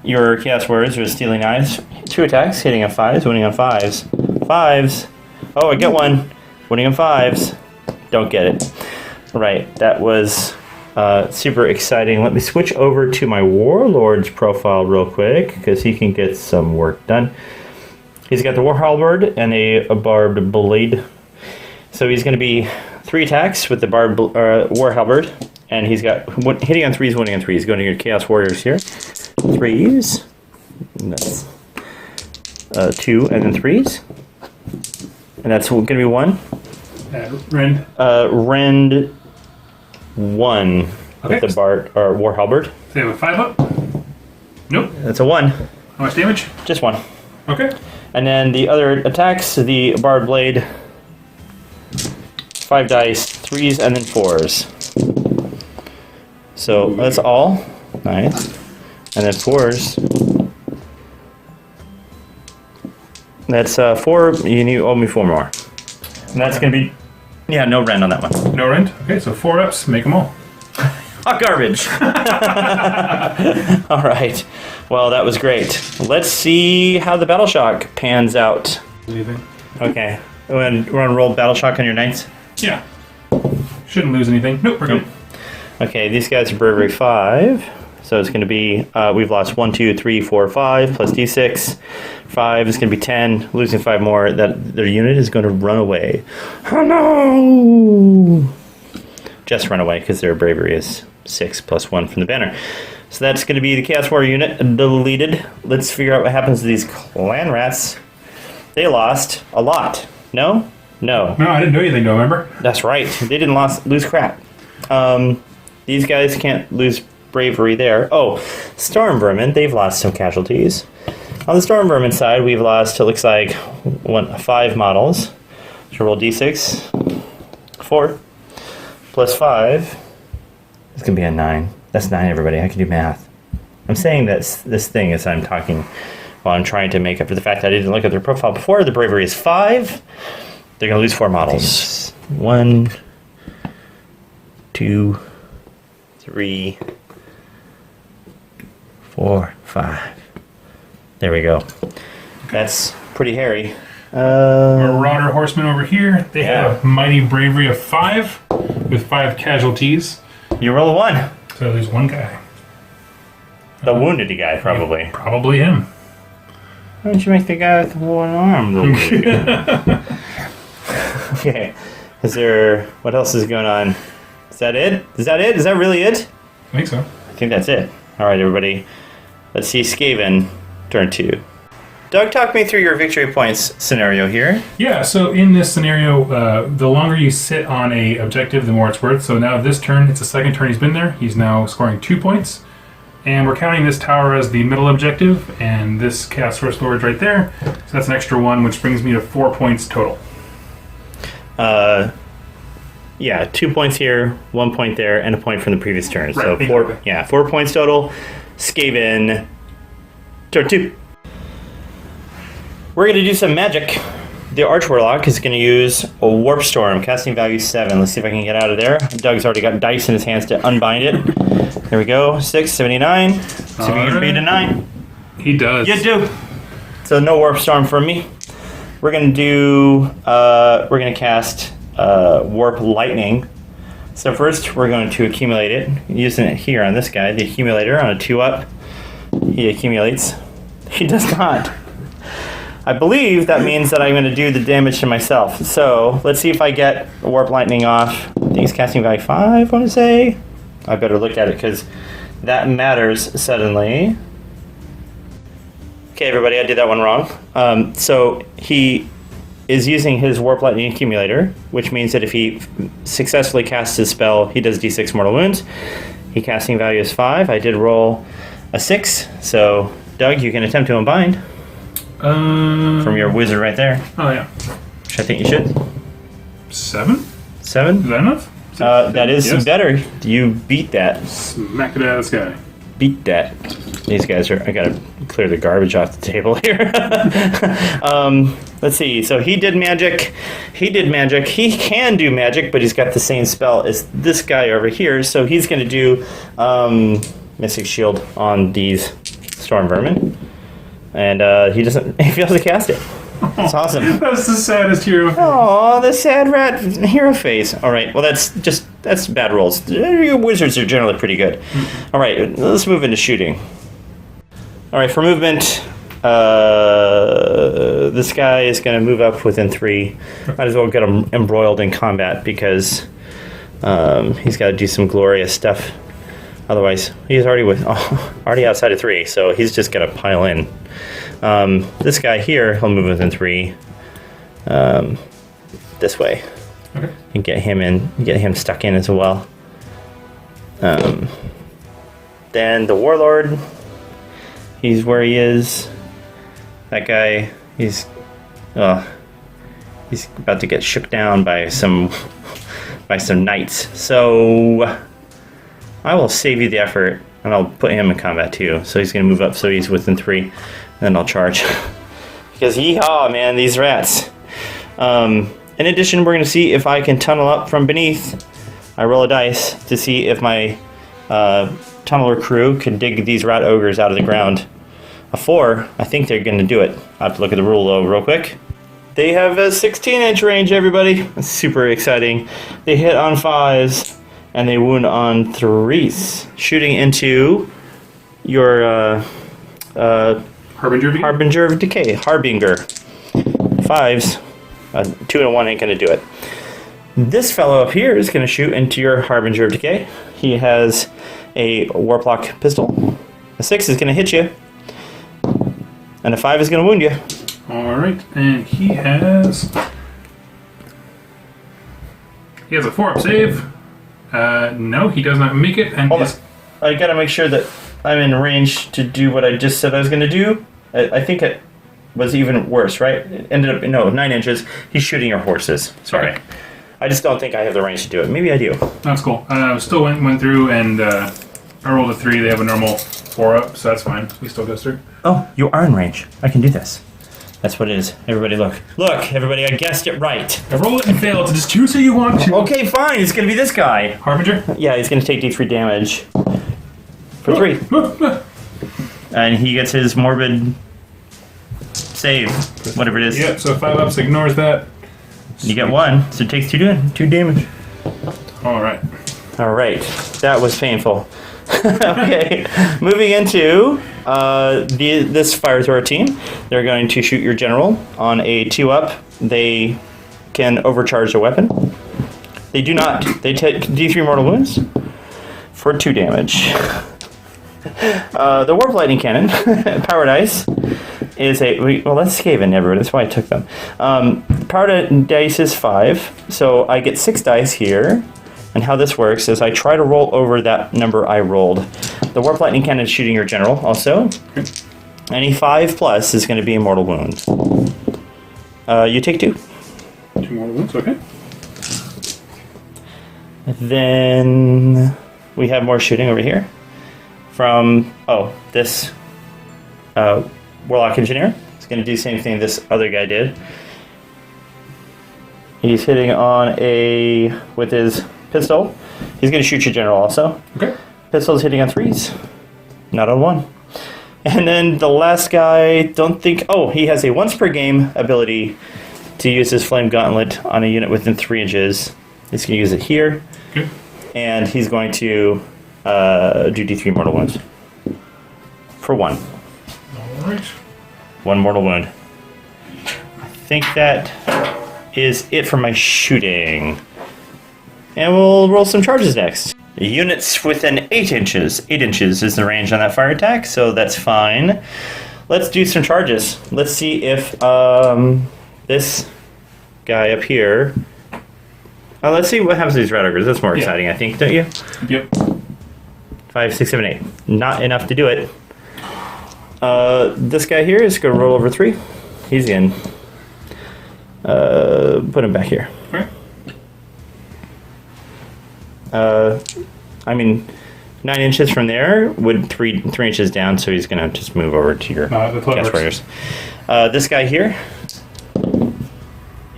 your Chaos Warriors with Stealing Knives. 2 attacks, hitting on 5s, winning on 5s. 5s. Oh, I get 1. Winning on 5s. Don't get it. Right, that was super exciting. Let me switch over to my Warlord's profile real quick, because he can get some work done. He's got the War Halberd and a barbed blade. So he's going to be 3 attacks with the War Halberd. And he's got hitting on 3s, winning on 3s. Going to your Chaos Warriors here. 3s. That's 2 and then 3s. And that's going to be 1. Rend. Rend 1 Okay. with the War Halberd. So they have a 5-up? Nope. That's a 1. How much damage? Just 1. Okay. And then the other attacks, the barbed blade, 5 dice, 3s, and then 4s. So that's all. Nice. And then 4s. That's 4. You owe me 4 more. And that's going to be... Yeah, no rend on that one. No rend? Okay, so 4-ups, make them all. Hot garbage. All right. Well, that was great. Let's see how the Battle Shock pans out. Leaving. Okay. We're going to roll Battle Shock on your knights? Yeah. Shouldn't lose anything. Nope, we're good. Okay, these guys are Bravery 5. So it's going to be, we've lost 1, 2, 3, 4, 5, plus D6. 5 is going to be 10. Losing 5 more, that their unit is going to run away. Oh no! Just run away, because their Bravery is 6 plus 1 from the banner. So that's going to be the Chaos Warrior unit deleted. Let's figure out what happens to these clan rats. They lost a lot. No? No. No, I didn't do anything, no, remember? That's right. They didn't lose crap. These guys can't lose bravery there. Oh, Storm Vermin, they've lost some casualties. On the Storm Vermin side, we've lost, it looks like, 5 models. So roll D6. 4 plus 5. It's going to be a 9. That's 9, everybody. I can do math. I'm saying this thing as I'm talking while I'm trying to make up for the fact that I didn't look at their profile before. The bravery is 5. They're going to lose 4 models. 1, 2, 3, 4, 5. There we go. That's pretty hairy. Marauder horsemen over here. They have mighty bravery of 5 with 5 casualties. You roll a 1. So there's 1 guy. The wounded guy, probably. Probably him. Why don't you make the guy with 1 arm the wounded guy? Okay. What else is going on? Is that it? Is that it? Is that really it? I think so. I think that's it. All right, everybody. Let's see Skaven, turn 2. Doug, talk me through your victory points scenario here. Yeah, so in this scenario, the longer you sit on a objective, the more it's worth. So now this turn, it's the second turn he's been there. He's now scoring 2 points. And we're counting this tower as the middle objective, and this Chaos Source Lord's right there. So that's an extra 1, which brings me to 4 points total. Yeah, 2 points here, 1 point there, and a point from the previous turn. Right, So exactly. 4 points total. Skaven, turn 2. We're going to do some magic. The Arch Warlock is going to use a Warp Storm, casting value 7. Let's see if I can get out of there. Doug's already got dice in his hands to unbind it. There we go. 6, 79. See if you can beat a 9. He does. You do. So no Warp Storm from me. We're going to do, we're going to cast Warp Lightning. So first we're going to accumulate it. Using it here on this guy, the accumulator on a 2-up. He accumulates. He does not. I believe that means that I'm going to do the damage to myself. So let's see if I get Warp Lightning off. I think he's casting value 5, I want to say. I better look at it because that matters suddenly. Okay, everybody, I did that one wrong. So he is using his Warp Lightning Accumulator, which means that if he successfully casts his spell, he does d6 mortal wounds. He casting value is 5. I did roll a 6, so Doug, you can attempt to unbind from your wizard right there, Oh, yeah. which I think you should. 7? 7? Is that enough? That is Yes. better. You beat that. Smack it out of the sky. Beat that. These guys are. I gotta clear the garbage off the table here. Let's see. So he did magic. He did magic. He can do magic, but he's got the same spell as this guy over here. So he's gonna do Mystic Shield on these storm vermin, and he doesn't. He fails to cast it. It's awesome. That's the saddest hero. Oh, the sad rat hero face. All right. Well, that's bad rolls. Your wizards are generally pretty good. All right. Let's move into shooting. All right. For movement, this guy is going to move up within 3. Might as well get him embroiled in combat because he's got to do some glorious stuff. Otherwise, he's already outside of 3, so he's just going to pile in. This guy here, he'll move within 3 this way. Okay. And get him stuck in as well. Then the warlord, he's where he is. That guy, he's about to get shook down by some knights. So I will save you the effort, and I'll put him in combat too. So he's going to move up, so he's within 3, and then I'll charge. Because yeehaw, man, these rats. In addition, we're going to see if I can tunnel up from beneath. I roll a dice to see if my tunneler crew can dig these rat ogres out of the ground. A 4, I think they're going to do it. I have to look at the rule though real quick. They have a 16-inch range, everybody. That's super exciting. They hit on 5s, and they wound on 3s. Shooting into your Harbinger of Decay. Harbinger. 5s. 2 and a 1 ain't gonna do it. This fellow up here is gonna shoot into your Harbinger of Decay. He has a Warplock pistol. A 6 is gonna hit you. And a 5 is gonna wound you. Alright, and he has a 4-up save. No, he does not make it. And Hold on. I gotta make sure that I'm in range to do what I just said I was gonna do. I think it was even worse, right? It ended up, 9 inches. He's shooting your horses. Sorry. Okay. I just don't think I have the range to do it. Maybe I do. That's cool. Still went through, and I rolled a 3. They have a normal 4-up, so that's fine. He still goes through. Oh, you are in range. I can do this. That's what it is. Everybody look. Look, everybody, I guessed it right. I roll it and fail, so just choose who you want to. Okay, fine. It's going to be this guy. Harbinger? Yeah, he's going to take D3 damage for 3. And he gets his morbid save, whatever it is. Yeah, so 5-ups ignores that. You get 1, so it takes 2 damage. Alright. All right. That was painful. Okay, moving into this fire thrower team. They're going to shoot your general on a 2-up. They can overcharge a weapon. They do not. They take D3 mortal wounds for 2 damage. The Warp Lightning Cannon, powered ice, is that's Skaven, everyone. That's why I took them. Powered dice is 5, so I get 6 dice here. And how this works is I try to roll over that number I rolled. The Warp Lightning Cannon is shooting your general also. Any 5 plus is going to be a mortal wound. You take 2. 2 mortal wounds, okay. Then we have more shooting over here from this Warlock Engineer. It's going to do the same thing this other guy did. He's hitting on with his pistol. He's going to shoot your general also. Okay. Pistol's hitting on 3s, not on 1. And then the last guy, he has a once per game ability to use his Flame Gauntlet on a unit within 3 inches. He's going to use it here. Okay. And he's going to do D3 mortal wounds for 1. Alright. 1 mortal wound. I think that is it for my shooting. And we'll roll some charges next. Units within 8 inches. 8 inches is the range on that fire attack, so that's fine. let's do some charges. Let's see if this guy up here. Let's see what happens to these rat ogres. That's more exciting, I think, don't you? Yep. 5, 6, 7, 8. Not enough to do it. This guy here is going to roll over 3. He's in. Put him back here. Okay. I mean, 9 inches from there would 3 inches down, so he's going to just move over to your cast warriors. This guy here,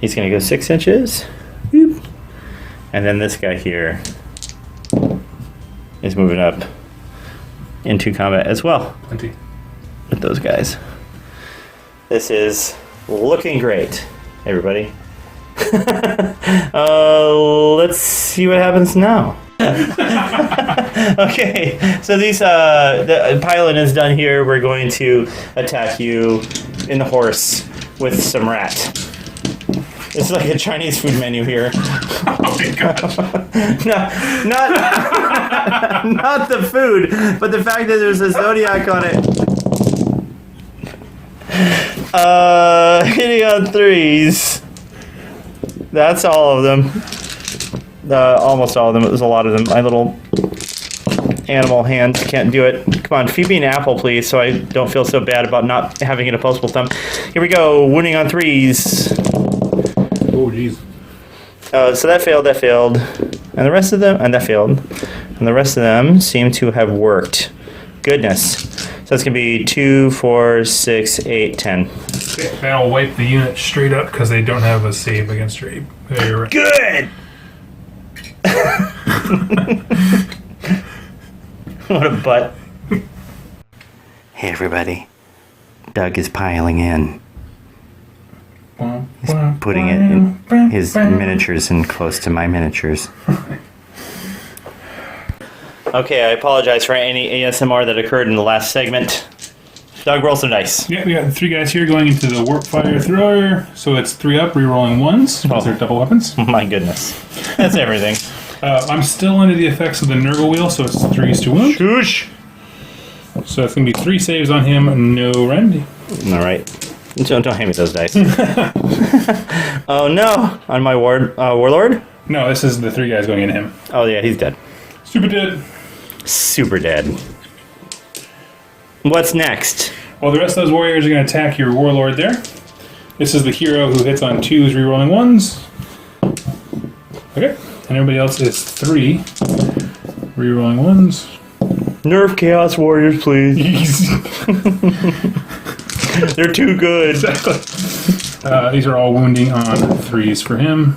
he's going to go 6 inches. Boop. And then this guy here is moving up into combat as well. 20. With those guys. This is looking great, everybody. Let's see what happens now. Okay, so the pilot is done here. We're going to attack you in the horse with some rat. It's like a Chinese food menu here. Oh my gosh. Not the food, but the fact that there's a zodiac on it. Hitting on 3s. That's all of them. Almost all of them. It was a lot of them. My little animal hand can't do it. Come on, feed me an apple, please, so I don't feel so bad about not having an opposable thumb. Here we go. Wounding on 3s. Oh, jeez. So that failed, and the rest of them, and that failed, and the rest of them seem to have worked. Goodness. So it's gonna be 2, 4, 6, 8, 10. Okay, that'll wipe the unit straight up because they don't have a save against rape. There, you're right. Good. What a butt. Hey everybody, Doug is piling in. He's putting it in his miniatures in close to my miniatures. Okay, I apologize for any ASMR that occurred in the last segment. Doug, roll some dice. Yeah, we got 3 guys here going into the warp fire thrower. So it's 3 up, re-rolling 1s. Because they're double weapons. My goodness. That's everything. I'm still under the effects of the Nurgle wheel, so it's 3s to wound. Shoosh. So it's going to be 3 saves on him, no rend. All right. Don't hand me those dice. Oh no! On my warlord? No, this is the 3 guys going into him. Oh yeah, he's dead. Super dead. Super dead. What's next? Well, the rest of those warriors are going to attack your warlord there. This is the hero who hits on 2s, re-rolling 1s. Okay. And everybody else is 3, re-rolling 1s. Nerf Chaos Warriors, please. They're too good. Exactly. These are all wounding on 3s for him.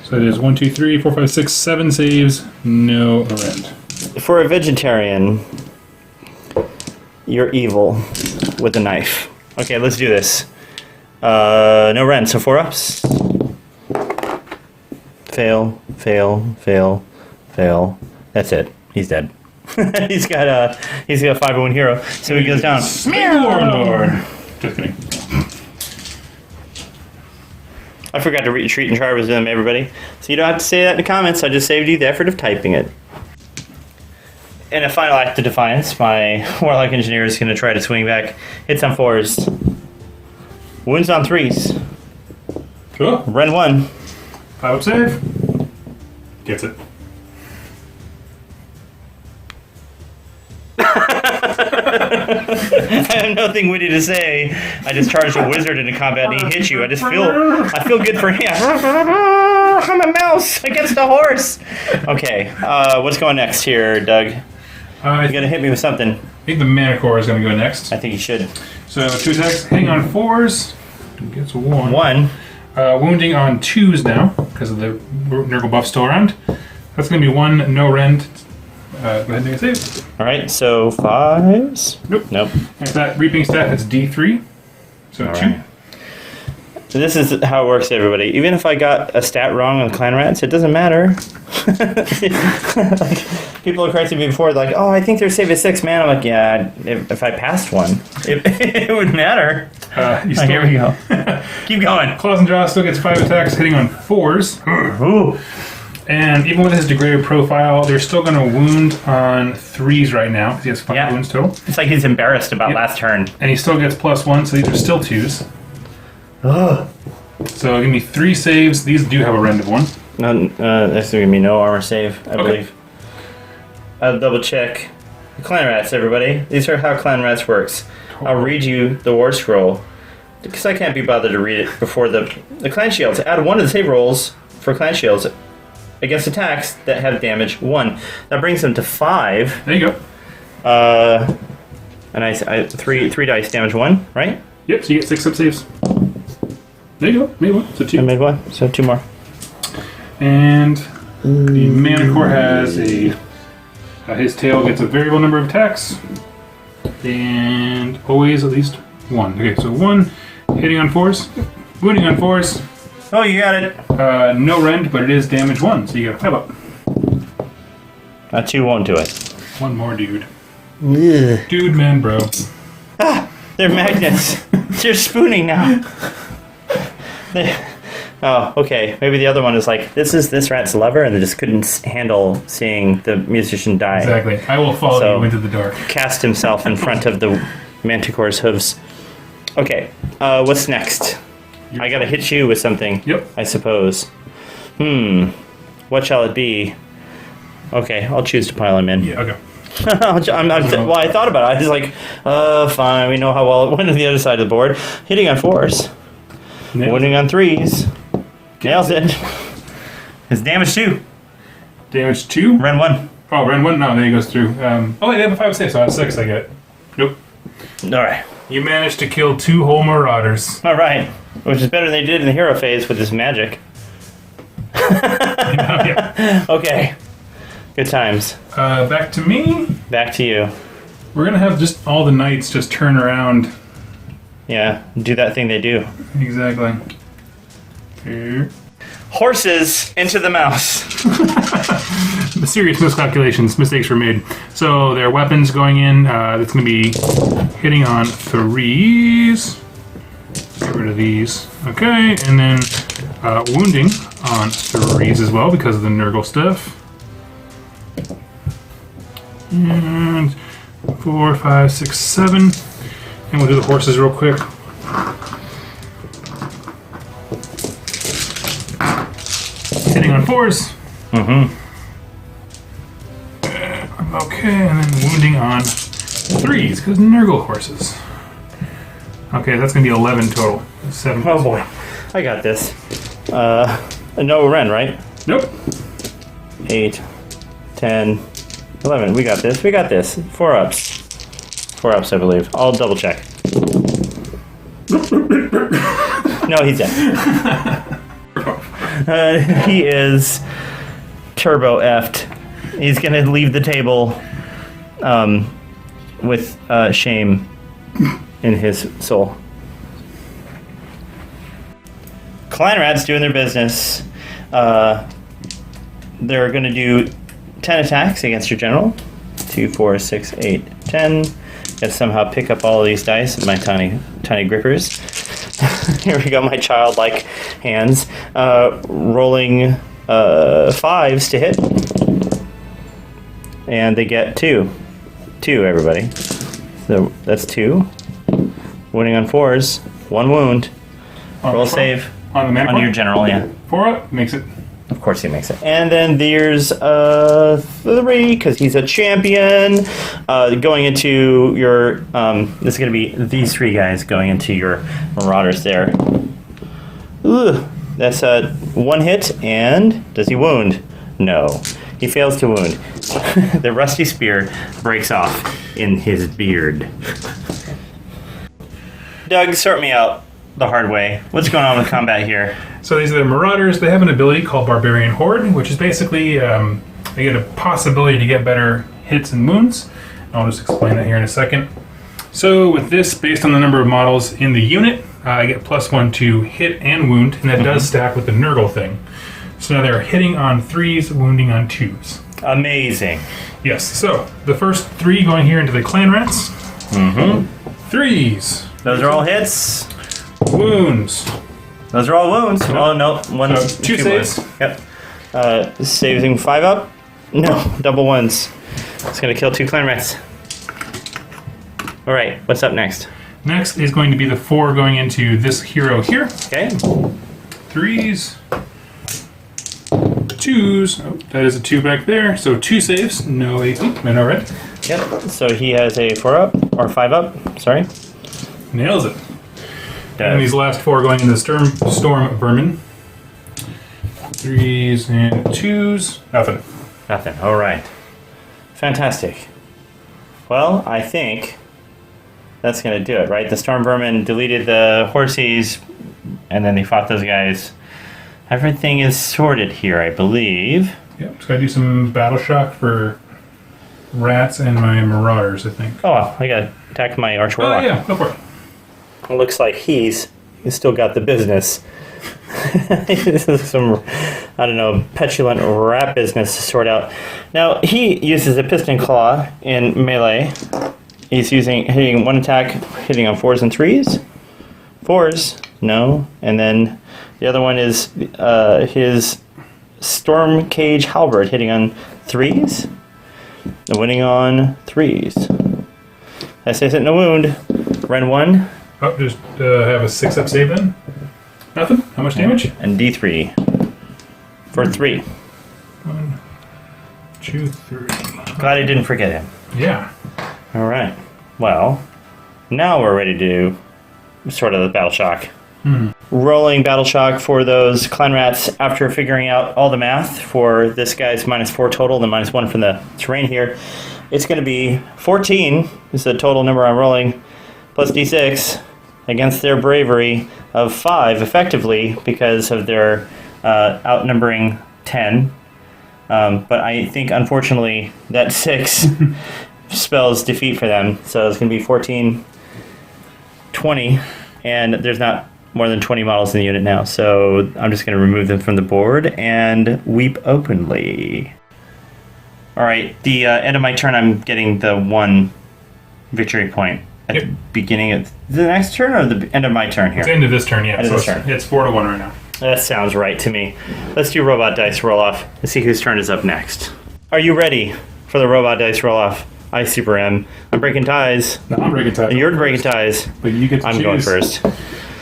So it is 1, 2, 3, 4, 5, 6, 7 saves, no rend. For a vegetarian, you're evil with a knife. Okay, let's do this. No rend, so 4 ups. Fail, fail, fail, fail. That's it. He's dead. he's got a 5-wound hero, so he goes down. Warlord. Just kidding. I forgot to retreat and charge with them, everybody. So you don't have to say that in the comments. I just saved you the effort of typing it. In a final act of defiance, my Warlock Engineer is going to try to swing back. Hits on 4s. Wounds on 3s. Cool. Rend 1. 5 up save. Gets it. I have nothing witty to say. I just charged a wizard into combat and he hit you. I feel good for him. I'm a mouse against a horse. Okay, what's going next here, Doug? You gotta hit me with something. I think the Manicore is going to go next. I think you should. So 2 attacks, hitting on 4s. Gets 1. 1. Wounding on 2s now, because of the Nurgle buff still around. That's going to be 1, no rend. Go ahead and make a save. Alright, so 5s? Nope. And for that Reaping Staff, it's D3. So All 2. right. So this is how it works, everybody. Even if I got a stat wrong on Clan Rats, it doesn't matter. Like, people are correcting me before, like, oh, I think they're safe at 6, man. I'm like, yeah, if I passed one, it would matter. Here we go. Keep going. Claws and Jaws still gets 5 attacks, hitting on 4s. Ooh. And even with his degraded profile, they're still going to wound on 3s right now because he has 5 wounds total. It's like he's embarrassed about last turn. And he still gets +1, so these are still 2s. Ugh. So give me 3 saves. These do have a rend of 1. That's going to be no armor save, I believe. I'll double check. Clan Rats, everybody. These are how Clan Rats works. I'll read you the war scroll because I can't be bothered to read it before the Clan Shields. Add 1 to the save rolls for Clan Shields against attacks that have damage 1. That brings them to 5. There you go. And I 3 dice damage 1, right? Yep, so you get 6 sub saves. There you go. Made 1, so 2. I made 1, so 2 more. And the Manticore has a... his tail gets a variable number of attacks. And always at least 1. Okay, so 1 hitting on 4s, wounding on 4s. Oh, you got it. No rend, but it is damage 1, so you got 5 up. 2 won't do it. 1 more dude. Ugh. Dude, man, bro. They're magnets. They're spooning now. Oh, okay. Maybe the other one is like, this is this rat's lover, and they just couldn't handle seeing the musician die. Exactly. I will follow you into the dark. Cast himself in front of the Manticore's hooves. Okay, what's next? I gotta hit you with something. Yep. I suppose. What shall it be? Okay, I'll choose to pile him in. Yeah, okay. Well, I thought about it. I was like, fine. We know how well it went on the other side of the board. Hitting on 4s. Winning on 3s. Nails it. His damage 2. Damage 2? Rend 1. Oh, rend 1? No, there he goes through. Oh, they have a 5 6, so I have 6, I get it. Nope. Alright. You managed to kill 2 whole Marauders. Alright. Which is better than they did in the hero phase with his magic. Yeah. Okay. Good times. Back to me. Back to you. We're going to have just all the knights just turn around. Yeah, do that thing they do. Exactly. Here. Horses into the mouse. The serious miscalculations, mistakes were made. So their weapons going in, that's going to be hitting on 3s. Get rid of these. Okay, and then wounding on 3s as well because of the Nurgle stuff. And 4, 5, 6, 7. And we'll do the horses real quick. Hitting on 4s. Okay, and then wounding on 3s, because Nurgle horses. Okay, that's going to be 11 total. 7. Oh boy. I got this. No Ren, right? Nope. 8, 10, 11. We got this. We got this. 4 ups. 4 ups, I believe. I'll double check. No, he's dead. He is turbo effed. He's gonna leave the table with shame in his soul. Clan Rats doing their business. They're gonna do 10 attacks against your general. 2, 4, 6, 8, 10. Gotta somehow pick up all of these dice, my tiny grippers. Here we go, my childlike hands. Rolling 5s to hit. And they get 2. 2, everybody. So that's 2. Wounding on 4s. 1 wound. Roll a save. On the Manticore? On your general, yeah. 4 up, makes it. Of course he makes it. And then there's 3, because he's a champion. Going into your... this is going to be these 3 guys going into your Marauders there. Ugh, that's 1 hit, and does he wound? No. He fails to wound. The rusty spear breaks off in his beard. Doug, sort me out the hard way. What's going on with combat here? So these are the Marauders. They have an ability called Barbarian Horde, which is basically they get a possibility to get better hits and wounds. I'll just explain that here in a second. So with this, based on the number of models in the unit, I get +1 to hit and wound, and that does stack with the Nurgle thing. So now they're hitting on 3s, wounding on 2s. Amazing. Yes, so the first 3 going here into the Clan Rats. 3s. Those are all hits. Wounds. Those are all wounds. Oh, no. 1, So 2 saves. Wounds. Yep. Saving 5 up? No, double ones. It's going to kill 2 clan rats. Alright, what's up next? Next is going to be the 4 going into this hero here. Okay. 3s. 2s. Oh, that is a 2 back there. So 2 saves. No AP. No red. Yep. So he has a 4 up, or 5 up, sorry. Nails it. And these last 4 going into the Storm Vermin. 3s and 2s. Nothing. Nothing. Alright. Fantastic. Well, I think that's going to do it, right? The Storm Vermin deleted the horsies, and then they fought those guys. Everything is sorted here, I believe. Yep, just gotta do some battle shock for rats and my marauders, I think. Oh, I got to attack my Arch Oh, Warlock. yeah, go for it. It looks like he's still got the business. This is some, I don't know, petulant rat business to sort out. Now, he uses a Piston Claw in melee. He's hitting 1 attack, hitting on 4s and 3s. 4s, no. And then the other one is his Storm Cage Halberd, hitting on 3s. And winning on 3s. I say hitting a wound. Ren 1. Oh, just have a 6-up save then. Nothing? How much damage? And D3. For 3. 1, 2, 3. Glad I didn't forget him. Yeah. Alright. Well, now we're ready to do sort of the battle shock. Rolling battle shock for those clan rats after figuring out all the math for this guy's -4 total, the -1 from the terrain here. It's going to be 14 is the total number I'm rolling, plus D6 against their bravery of 5 effectively because of their outnumbering 10. But I think unfortunately that 6 spells defeat for them. So it's going to be 14, 20, and there's not more than 20 models in the unit now. So I'm just going to remove them from the board and weep openly. All right, the end of my turn, I'm getting the 1 victory point at the beginning of the next turn or the end of my turn here? It's the end of this turn, yeah. End of this turn. It's 4-1 right now. That sounds right to me. Let's do robot dice roll off and see whose turn is up next. Are you ready for the robot dice roll off? I super am. I'm breaking ties. No, I'm breaking ties. You're breaking ties. But you get to I'm choose. going first.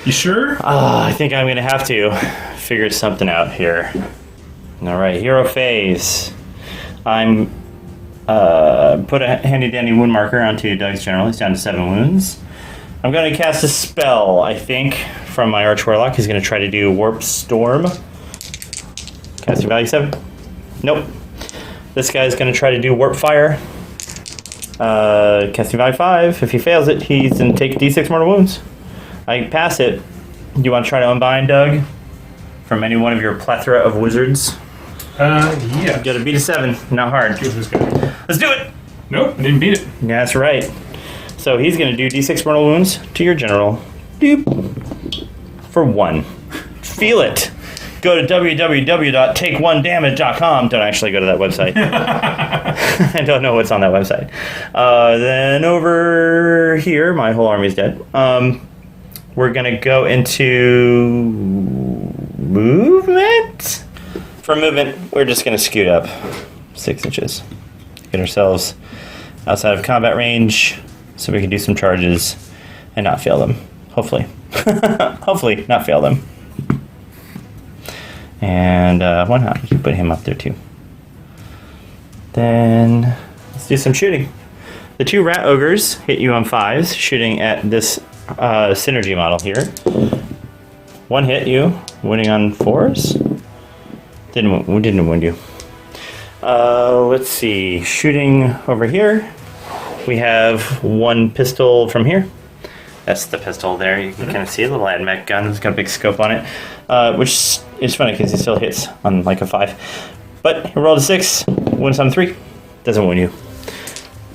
You sure? I think I'm going to have to figure something out here. All right, hero phase. I'm put a handy dandy wound marker onto Doug's general. He's down to 7 wounds. I'm going to cast a spell, I think, from my Arch Warlock. He's going to try to do Warp Storm. Casting value 7. Nope. This guy's going to try to do Warp Fire. Casting value 5. If he fails it, he's going to take D6 mortal wounds. I pass it. Do you want to try to unbind, Doug? From any one of your plethora of wizards? Yeah. You gotta beat a 7. Not hard. Choose this guy. Let's do it! Nope, I didn't beat it. Yeah, that's right. So he's gonna do D6 mortal wounds to your general. Doop. For 1. Feel it. Go to www.takeonedamage.com. Don't actually go to that website. I don't know what's on that website. Then over here, my whole army's dead. We're gonna go into movement. For movement, we're just gonna scoot up 6 inches. Get ourselves outside of combat range so we can do some charges and not fail them. Hopefully. Hopefully not fail them. And why not? You can put him up there too. Then let's do some shooting. The 2 rat ogres hit you on 5s, shooting at this synergy model here. 1 hit you, winning on 4s. Didn't wound you. Let's see. Shooting over here. We have 1 pistol from here. That's the pistol there. You can kind of see a little AdMech gun. It's got a big scope on it, which is funny because it still hits on like a 5. But he rolled a 6, wins on 3. Doesn't win you.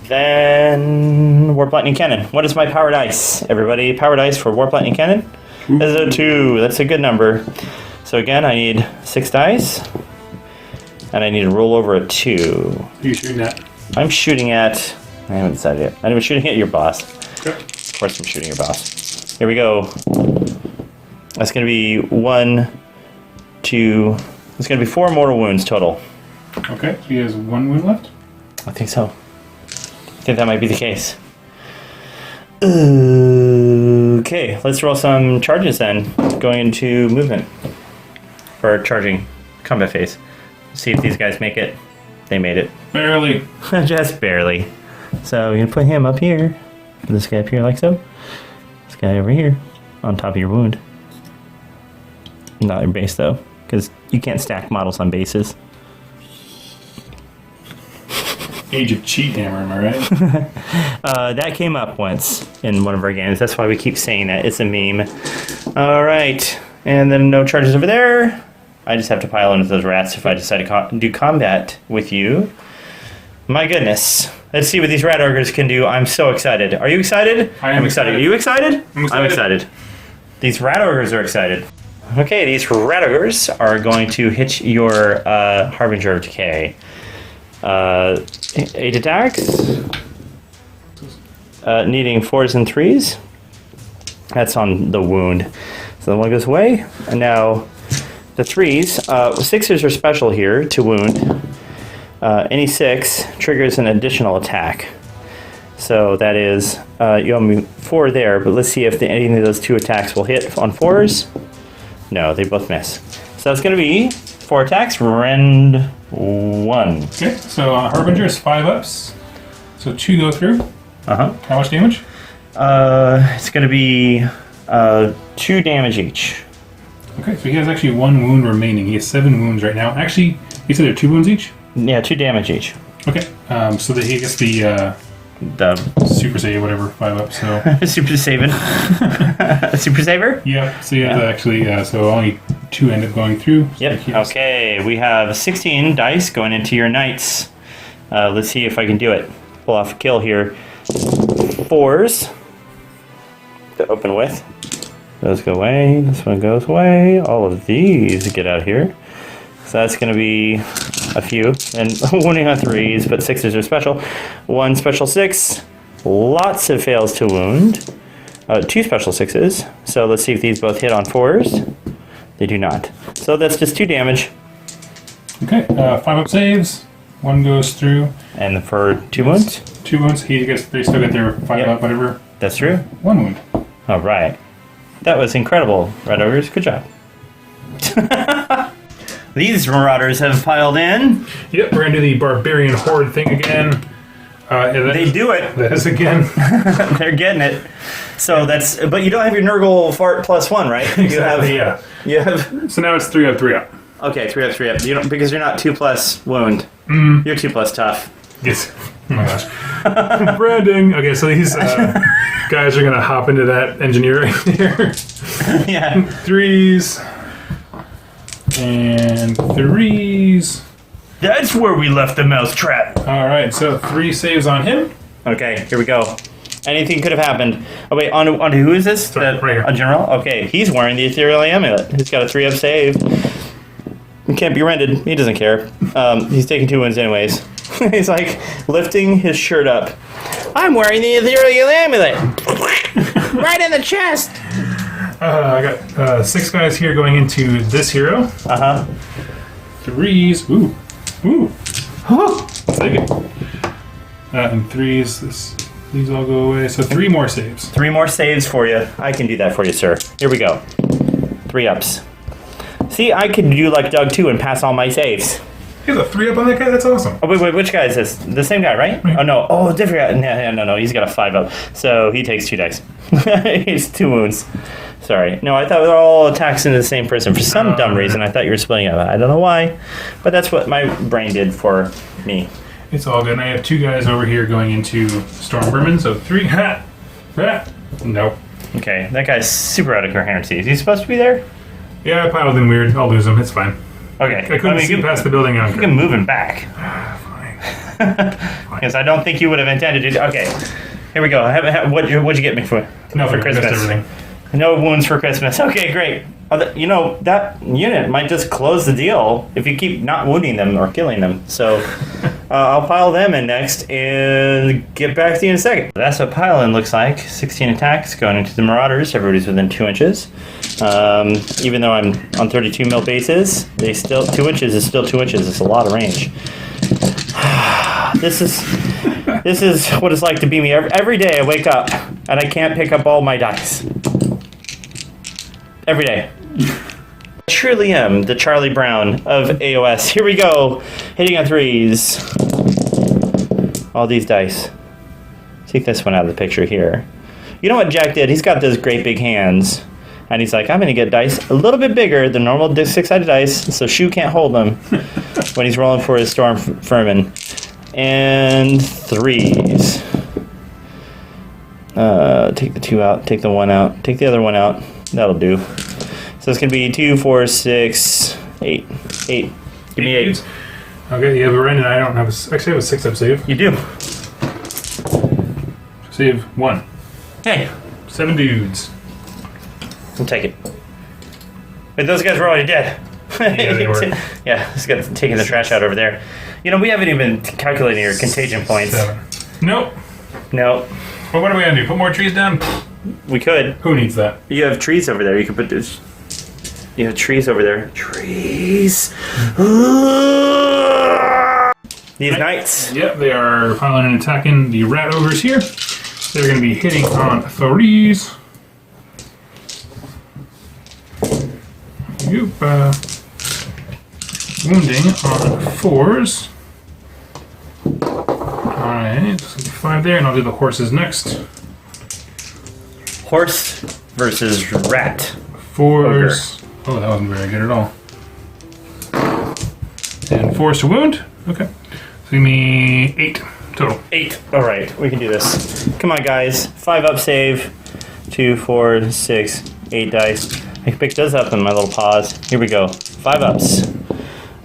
Then Warp Lightning Cannon. What is my power dice? Everybody, power dice for Warp Lightning Cannon is a 2. That's a good number. So again, I need 6 dice, and I need to roll over a 2. Who are you shooting at? I'm shooting at... I haven't decided yet. I'm shooting at your boss. Okay. Of course I'm shooting your boss. Here we go. That's going to be 1, 2, It's going to be 4 mortal wounds total. Okay, so he has 1 wound left. I think so. I think that might be the case. Okay, let's roll some charges then. Going into movement. For charging combat phase. See if these guys make it. They made it. Barely. Just barely. So you're going to put him up here. This guy up here like so. This guy over here. On top of your wound. Not your base though. Because you can't stack models on bases. Age of Cheat Hammer, am I right? That came up once in one of our games. That's why we keep saying that. It's a meme. Alright. And then no charges over there. I just have to pile into those rats if I decide to do combat with you. My goodness. Let's see what these rat ogres can do. I'm so excited. Are you excited? I am excited. Are you excited? I'm excited. These rat ogres are excited. Okay, these rat ogres are going to hit your Harbinger of Decay. 8 attacks. Needing 4s and 3s. That's on the wound. So the one goes away. And now the 3s. 6s are special here to wound. Any 6 triggers an additional attack. So that is, you owe me 4 there, but let's see if any of those 2 attacks will hit on 4s. No, they both miss. So that's going to be 4 attacks, rend 1. Okay, so Harbinger is 5 ups. So 2 go through. Uh-huh. How much damage? It's going to be 2 damage each. Okay, so he has actually 1 wound remaining. He has 7 wounds right now. Actually, you said there are 2 wounds each? Yeah, 2 damage each. Okay, so that he gets the super save, whatever, 5 up. So Super saving. Super saver? yeah, so you have to actually, so only 2 end up going through. So Yep. he has- Okay, we have 16 dice going into your knights. Let's see if I can do it. Pull off a kill here. 4s to open with. Those go away. This one goes away. All of these get out here. So that's going to be a few. And wounding on 3s, but 6s are special. 1 special 6. Lots of fails to wound. 2 special 6s. So let's see if these both hit on 4s. They do not. So that's just 2 damage. Okay, 5 up saves. 1 goes through. And for 2 wounds? 2 wounds. They still get their 5 Yep. up, whatever. That's true. 1 wound. All right. That was incredible, Red Ogres. Good job. These marauders have piled in. Yep, we're gonna do the barbarian horde thing again. They do it. That is again. They're getting it. So that's. But you don't have your Nurgle fart +1, right? You Exactly, yeah. You have. So now it's 3 up, 3 up. Okay, 3 up, 3 up. You don't, because you're not 2+ wound. You're 2+ tough. Yes. Oh my gosh. Branding. Okay, so these guys are gonna hop into that engineering here. Yeah. 3s. And 3s. That's where we left the mouse trap. Alright, so 3 saves on him. Okay, here we go. Anything could have happened. Oh wait, on who is this? Sorry, right here. A general? Okay, he's wearing the ethereal amulet. He's got a 3 up save. He can't be rented. He doesn't care. He's taking 2 wins anyways. He's like lifting his shirt up. I'm wearing the ethereal amulet. Right in the chest. I got 6 guys here going into this hero. Uh-huh. 3s. Ooh. Ooh. I'll take it. And 3s. These all go away. So 3 more saves. 3 more saves for you. I can do that for you, sir. Here we go. 3 ups. See, I can do like Doug too and pass all my saves. He has a 3 up on that guy? That's awesome. Oh, wait, which guy is this? The same guy, right? Right. Oh, no. Oh, different guy. No. He's got a 5 up. So he takes 2 dice. He's 2 wounds. Sorry. No, I thought they were all attacks into the same person. For some dumb reason, I thought you were splitting up. I don't know why. But that's what my brain did for me. It's all good. And I have 2 guys over here going into Stormvermin. So 3. Ha! Ha! Nope. Okay, that guy's super out of coherency. Is he supposed to be there? Yeah, I piled in weird. I'll lose him. It's fine. Okay. I couldn't see past the building. You can move him back. Fine. Because I don't think you would have intended to. Okay. Here we go. What'd you get me for Nothing. Christmas? Just everything. No wounds for Christmas. Okay, great. You know, that unit might just close the deal if you keep not wounding them or killing them. So I'll pile them in next and get back to you in a second. That's what pile in looks like. 16 attacks going into the Marauders. Everybody's within 2 inches. Even though I'm on 32 mil bases, 2 inches is still 2 inches. It's a lot of range. This is what it's like to be me. Every day I wake up and I can't pick up all my dice. Every day. I truly am the Charlie Brown of AOS. Here we go. Hitting on 3s. All these dice. Take this one out of the picture here. You know what Jack did? He's got those great big hands. And he's like, I'm going to get dice a little bit bigger than normal 6-sided dice so Shu can't hold them when he's rolling for his Storm Furman. And 3s. Take the 2 out. Take the 1 out. Take the other 1 out. That'll do. So it's going to be 2, 4, 6, 8. 8. Give me 8. Okay, you have a run, and I don't have actually I have a 6-up save. You do. Save 1. Hey. 7 dudes. We'll take it. But those guys were already dead. Yeah, they were. Yeah, this guy's taking the trash out over there. You know, we haven't even calculated your contagion points. 7. Nope. No. Well, what are we going to do? Put more trees down? We could. Who needs that? You have trees over there. You could put this. You have trees over there. Trees. These knights. Yep, they are piling and attacking the rat ogres here. They're going to be hitting on 3s. Wounding on 4s. Alright, 5 there, and I'll do the horses next. Horse versus rat. 4s. Oh, that wasn't very good at all. And 4s to wound. Okay. So give me 8 total. 8. Alright, we can do this. Come on, guys. 5 up save. 2, 4, 6, 8 dice. I can pick those up in my little paws. Here we go. 5 ups.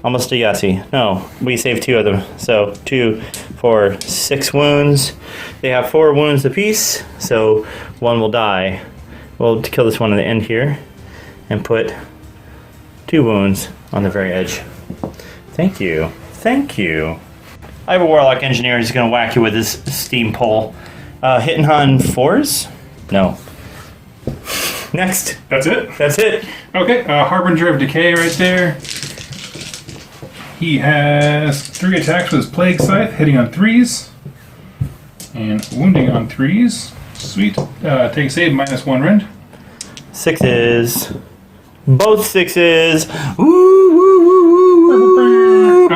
Almost a Yahtzee. No, we saved 2 of them. So 2, 4, 6 wounds. They have 4 wounds apiece, so 1 will die. We'll kill this one at the end here and put 2 wounds on the very edge. Thank you. Thank you. I have a Warlock Engineer who's going to whack you with his steam pole. Hitting on 4s? No. Next. That's it? That's it. Okay, Harbinger of Decay right there. He has 3 attacks with his Plague Scythe, hitting on 3s. And wounding on 3s. Sweet. Take a save, -1 rend. 6s. Both 6s. Woo, woo, woo, woo, woo.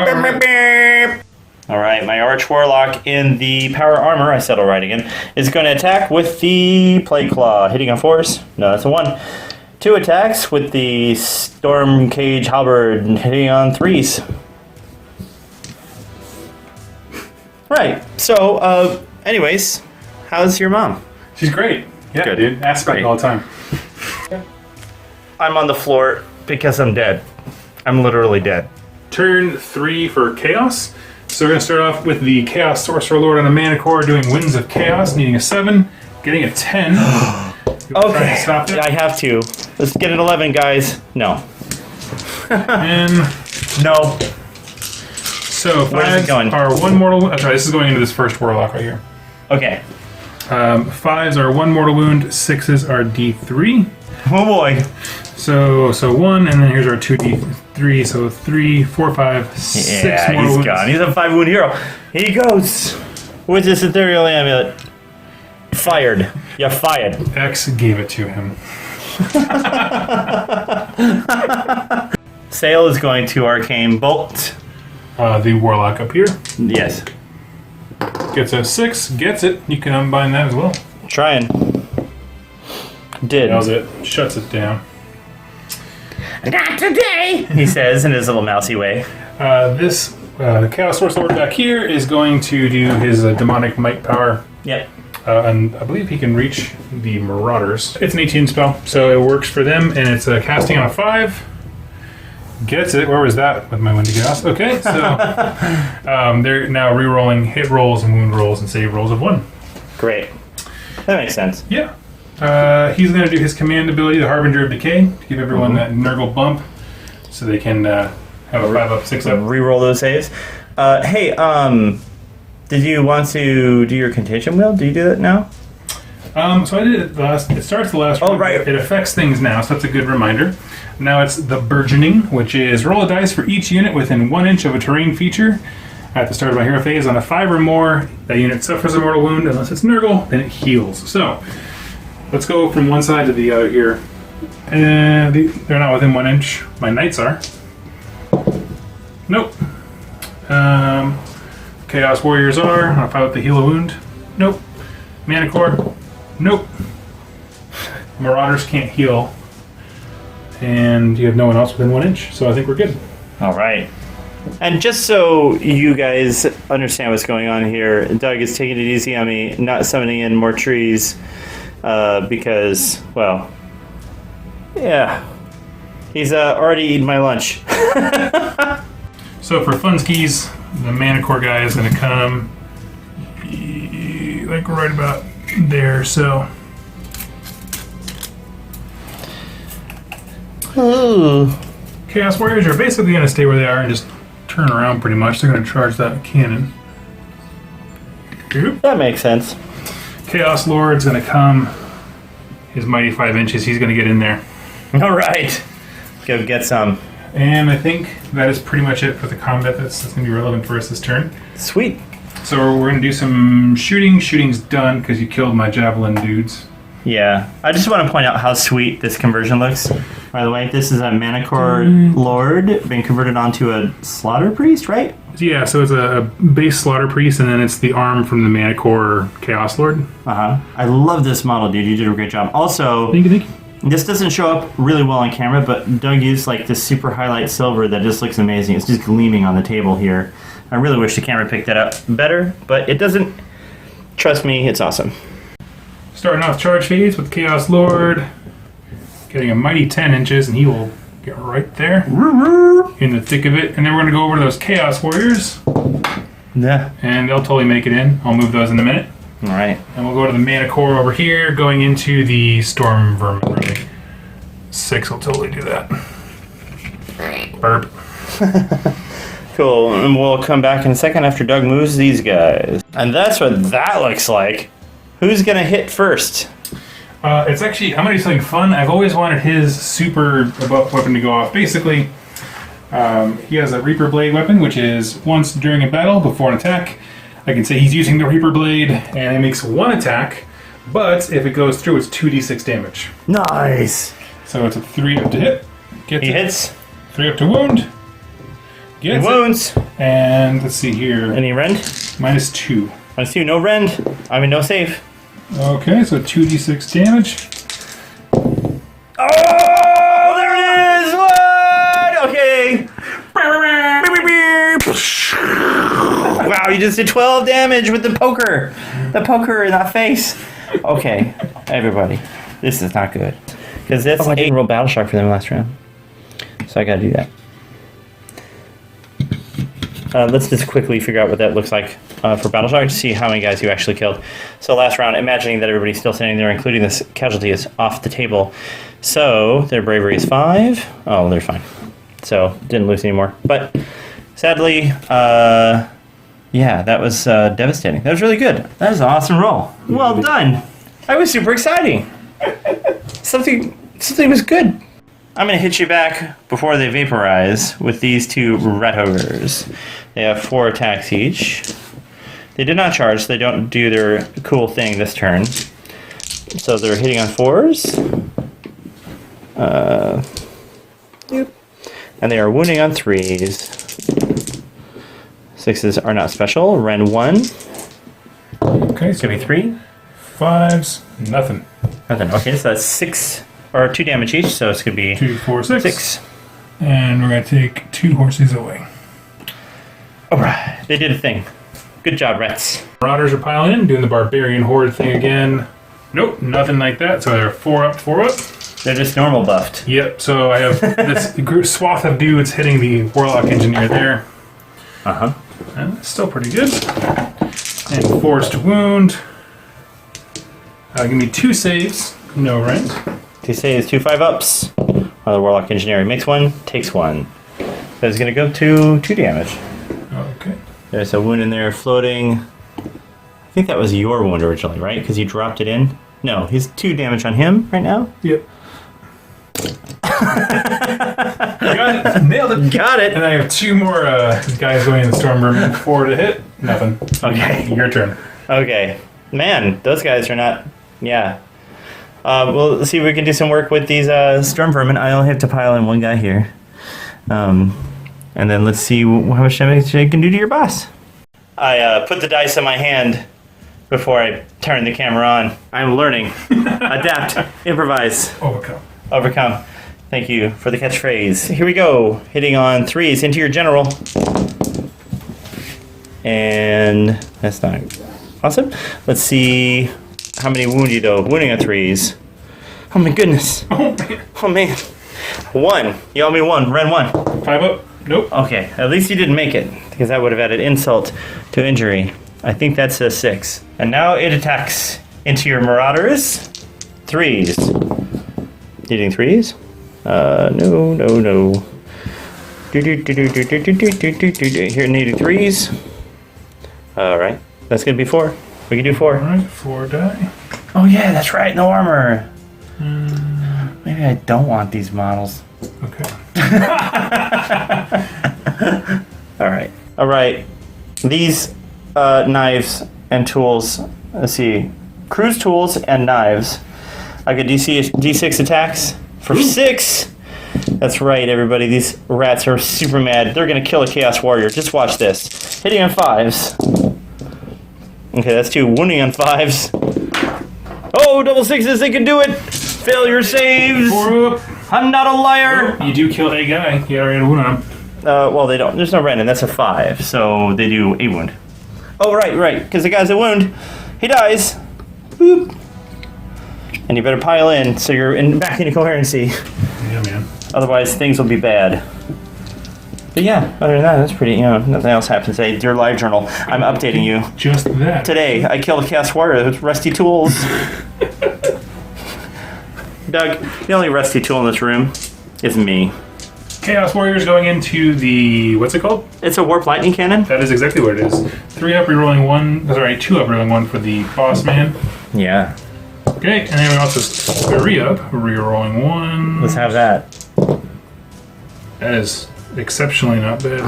Alright, my Arch Warlock in the Power Armor, I said alright again, is going to attack with the Plague Claw. Hitting on 4s? No, that's a 1. 2 attacks with the Storm Cage Halberd, hitting on 3s. Right, so, anyways, how's your mom? She's great. Yeah, Good. dude. Ask about it all the time. I'm on the floor because I'm dead. I'm literally dead. Turn 3 for Chaos. So we're going to start off with the Chaos Sorcerer Lord on a Mana Core doing Winds of Chaos, needing a 7, getting a 10. Okay, Stop it. I have to. Let's get an 11, guys. No. And No. so Where's it 5s going? are 1 mortal. Oh, sorry, this is going into this first Warlock right here. Okay. 5s are 1 mortal wound. 6s are D3. Oh boy. So 1, and then here's our 2D3. So 3, 4, 5, 6 Yeah, mortal he's wounds. gone. He's a 5 wound hero. Here he goes. With his ethereal amulet. Fired. You're fired. X gave it to him. Sail is going to Arcane Bolt. The Warlock up here Yes. gets a 6. Gets it. You can unbind that as well. Trying. Did. Nails it. Shuts it down. Not today, he says in his little mousy way. This Chaos Source Lord back here is going to do his demonic might power. Yep. And I believe he can reach the Marauders. It's an 18 spell, so it works for them, and it's casting on a 5. Gets it. Where was that with my Wind of Chaos? Okay, so they're now re-rolling hit rolls and wound rolls and save rolls of 1. Great. That makes sense. Yeah. He's going to do his command ability, the Harbinger of Decay, to give everyone that Nurgle bump, so they can have a 5-up, 6-up. Reroll those saves. Hey, did you want to do your contagion wheel? Do you do that now? So I did it last. It starts the last. Oh, round. right. It affects things now, so that's a good reminder. Now it's the burgeoning, which is roll a dice for each unit within 1 inch of a terrain feature. At the start of my hero phase, on a 5 or more, that unit suffers a mortal wound. Unless it's Nurgle, then it heals. So let's go from one side to the other here. And they're not within 1 inch. My knights are. Nope. Chaos Warriors are. I'll pilot the heal a wound. Nope. Mana Core. Nope. Marauders can't heal. And you have no one else within 1 inch, so I think we're good. All right. And just so you guys understand what's going on here, Doug is taking it easy on me, not summoning in more trees, because, well, yeah, he's already eaten my lunch. So for funskis, the Mana Core guy is going to come like right about there, so... Ooh. Chaos Warriors are basically going to stay where they are and just turn around pretty much. They're going to charge that cannon. Oop. That makes sense. Chaos Lord's going to come. His mighty 5 inches, he's going to get in there. All right. Go get some. And I think that is pretty much it for the combat that's going to be relevant for us this turn. Sweet. So we're going to do some shooting. Shooting's done because you killed my javelin dudes. Yeah. I just want to point out how sweet this conversion looks. By the way, this is a Mana Core Lord being converted onto a Slaughter Priest, right? Yeah, so it's a base Slaughter Priest, and then it's the arm from the Mana Core Chaos Lord. Uh-huh. I love this model, dude. You did a great job. Also, Thank you. this doesn't show up really well on camera, but Doug used like this super highlight silver that just looks amazing. It's just gleaming on the table here. I really wish the camera picked that up better, but it doesn't. Trust me, it's awesome. Starting off charge phase with Chaos Lord. Getting a mighty 10 inches, and he will get right there in the thick of it. And then we're going to go over to those Chaos Warriors. Yeah. And they'll totally make it in. I'll move those in a minute. All right. And we'll go to the Mana Core over here, going into the Storm Vermin Ray. 6 will totally do that. Burp. Cool. And we'll come back in a second after Doug moves these guys. And that's what that looks like. Who's going to hit first? It's actually, I'm going to do something fun. I've always wanted his super weapon to go off. Basically, he has a Reaper Blade weapon, which is once during a battle, before an attack, I can say he's using the Reaper Blade, and it makes 1 attack, but if it goes through, it's 2d6 damage. Nice. So it's a 3 up to hit. He hits. 3 up to wound. He Gets it. wounds. And let's see here. Any rend? -2. -2. No rend. I mean, no save. Okay, so 2d6 damage. Oh, there it is! What? Okay. Wow, you just did 12 damage with the poker. The poker in the face. Okay, everybody. This is not good. Because that's I didn't roll Battle Shock for them last round. So I gotta do that. Let's just quickly figure out what that looks like for Battle Shock to see how many guys you actually killed. So last round, imagining that everybody's still standing there, including this casualty, is off the table. So their bravery is 5. Oh, they're fine. So didn't lose anymore. But sadly, yeah, that was devastating. That was really good. That was an awesome roll. Well done. That was super exciting. Something was good. I'm going to hit you back before they vaporize with these 2 Rat Ogres. They have 4 attacks each. They did not charge, so they don't do their cool thing this turn. So they're hitting on 4s. Yep. And they are wounding on 3s. 6s are not special. Rend 1. Okay, It's so going to be 3. 5s, nothing. Nothing. Okay, so that's 6 or 2 damage each, so it's going to be 2, 4, 6. 6. And we're going to take 2 horses away. Alright, they did a thing. Good job, Rats. Marauders are piling in, doing the Barbarian Horde thing again. Nope, nothing like that. So they're 4 up, 4 up. They're just normal buffed. Yep, so I have this swath of dudes hitting the Warlock Engineer there. Uh-huh. And it's still pretty good. And forced wound. Give me 2 saves. No rank. They say it's 2 5-ups. The Warlock Engineer makes 1, takes 1. So it's going to go to 2 damage. Okay. There's a wound in there floating. I think that was your wound originally, right? Because you dropped it in. No, he's 2 damage on him right now. Yep. Got it. Nailed it. Got it. And I have 2 more guys going in the storm room. 4 to hit. Nothing. Okay. Your turn. Okay. Man, those guys are not... Yeah. Well, let's see if we can do some work with these storm vermin. I only have to pile in 1 guy here. And then let's see how much damage I can do to your boss. I put the dice in my hand before I turn the camera on. I'm learning. Adapt. Improvise. Overcome. Thank you for the catchphrase. Here we go. Hitting on 3s into your general. And that's not awesome. Let's see how many wound you though. Wounding on 3s. Oh my goodness. Oh man. 1. You owe me 1. Ren 1. 5 up. Nope. Okay. At least you didn't make it, because that would have added insult to injury. I think that's a 6. And now it attacks into your marauders. 3s. Hitting 3s? No. Here, needing 3s. Alright. That's gonna be 4. We can do 4. Alright, 4 die. Oh yeah, that's right, no armor. Maybe I don't want these models. Okay. Alright. These knives and tools, let's see. Cruise tools and knives. I could D6 attacks for 6. That's right, everybody. These rats are super mad. They're going to kill a Chaos Warrior. Just watch this. Hitting on 5s. Okay, that's 2. Wounding on 5s. Oh, double 6s. They can do it. Failure saves. 4 up. I'm not a liar. You do kill a guy. You already had a wound on him. Well, they don't. There's no random. That's a 5. So they do a wound. Oh, right. Because the guy's a wound. He dies. Boop. And you better pile in so you're back into coherency. Yeah, man. Otherwise, things will be bad. But yeah, other than that, that's pretty, nothing else happened today. Dear Live Journal, I'm updating you. Just that. Today, I killed a Chaos Warrior with rusty tools. Doug, the only rusty tool in this room is me. Chaos Warriors going into the... What's it called? It's a Warp Lightning Cannon. That is exactly what it is. 3 up, rerolling 1. Sorry, 2 up, rerolling 1 for the boss man. Yeah. Okay, and then we also 3 up, rerolling 1. Let's have that. That is exceptionally not bad.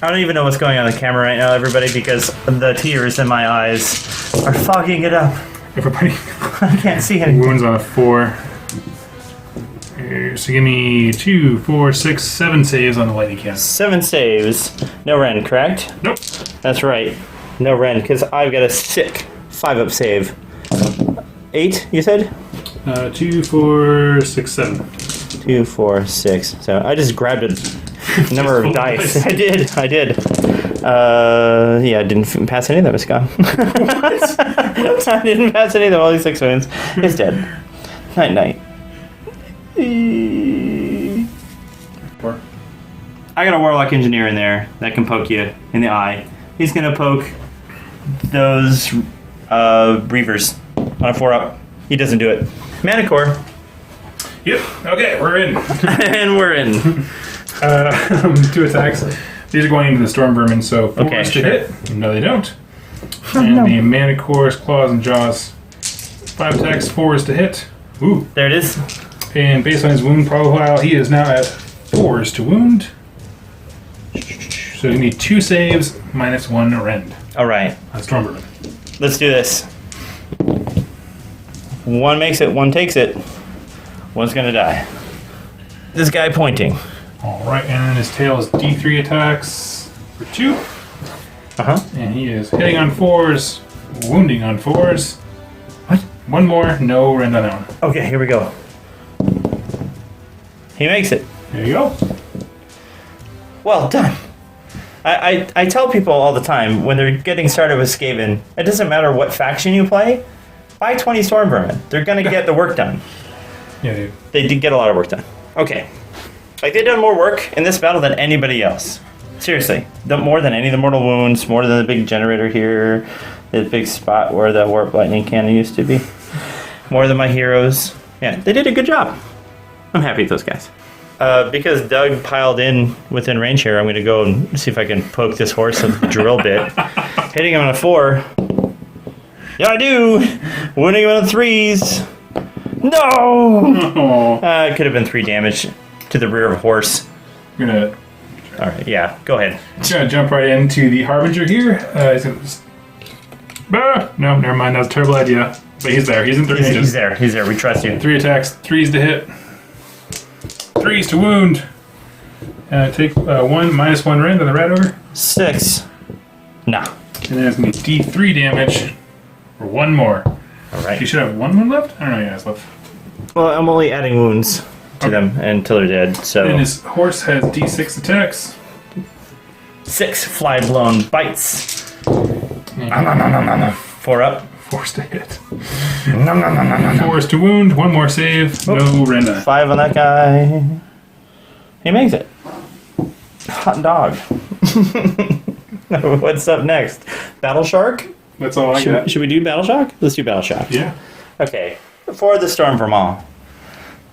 I don't even know what's going on the camera right now, everybody, because the tears in my eyes are fogging it up. Everybody. I can't see anything. Wounds on a 4. So give me 2, 4, 6, 7 saves on the lightning cannon. 7 saves. No Ren, correct? Nope. That's right. No Ren, because I've got a sick 5-up save. 8, you said? 2, 4, 6, 7. 2, 4, 6. So I just grabbed a number of dice. I did. Yeah, I didn't pass any of them. It's gone. What? I didn't pass any of them. Only 6 wounds. It's dead. Night. I got a Warlock Engineer in there that can poke you in the eye. He's gonna poke those Reavers on a 4-up. He doesn't do it. Manicore. Yep. Okay, we're in. And we're in. 2 attacks. These are going into the Storm Vermin, so 4 Okay, to sure. hit. No, they don't. And the Manicore's Claws and Jaws. 5 attacks, 4 is to hit. Ooh. There it is. And based on his wound profile, he is now at 4s to wound. So you need 2 saves minus 1 rend. All right. On Storm Vermin. Let's do this. 1 makes it, 1 takes it. 1's gonna die. This guy pointing. Alright, and then his tail is D3 attacks for 2. And he is hitting on 4s, wounding on 4s. What? 1 more, no rend on that one. Okay, here we go. He makes it. There you go. Well done. I tell people all the time when they're getting started with Skaven, it doesn't matter what faction you play, buy 20 Storm Vermin. They're gonna get the work done. Yeah, dude. They did get a lot of work done. Okay. Like, they've done more work in this battle than anybody else. Seriously. More than any of the mortal wounds, more than the big generator here, the big spot where the Warp Lightning Cannon used to be. More than my heroes. Yeah, they did a good job. I'm happy with those guys. because Doug piled in within range here, I'm going to go and see if I can poke this horse with the drill bit. Hitting him on a 4. Yeah, I do! Winning him on 3s. No! It could have been 3 damage to the rear of a horse. I'm gonna. All right, yeah, go ahead. Just gonna jump right into the Harbinger here. No, never mind. That was a terrible idea. But he's there. He's in 3 ranges. He's there. He's there. We trust you. 3 attacks, 3s to hit, 3s to wound. Take 1 minus 1 rend on the rat ogre. 6. Nah. And then it's gonna be D3 damage for 1 more. All right. You should have 1 wound left? I don't know, yeah, it's left. Well, I'm only adding wounds to them until they're dead, so... And his horse has D6 attacks. 6 fly-blown bites. Nom, nom, nom, nom, nom, nom. 4 up. 4s to hit. Nom, nom, nom, nom, nom, nom. 4s to wound, 1 more save, no rend on it. 5 on that guy. He makes it. Hot dog. What's up next? Battle Shark? That's all I got. Should we do Battle Shock? Let's do Battle Shock. Yeah. Okay. For the Storm Vermont,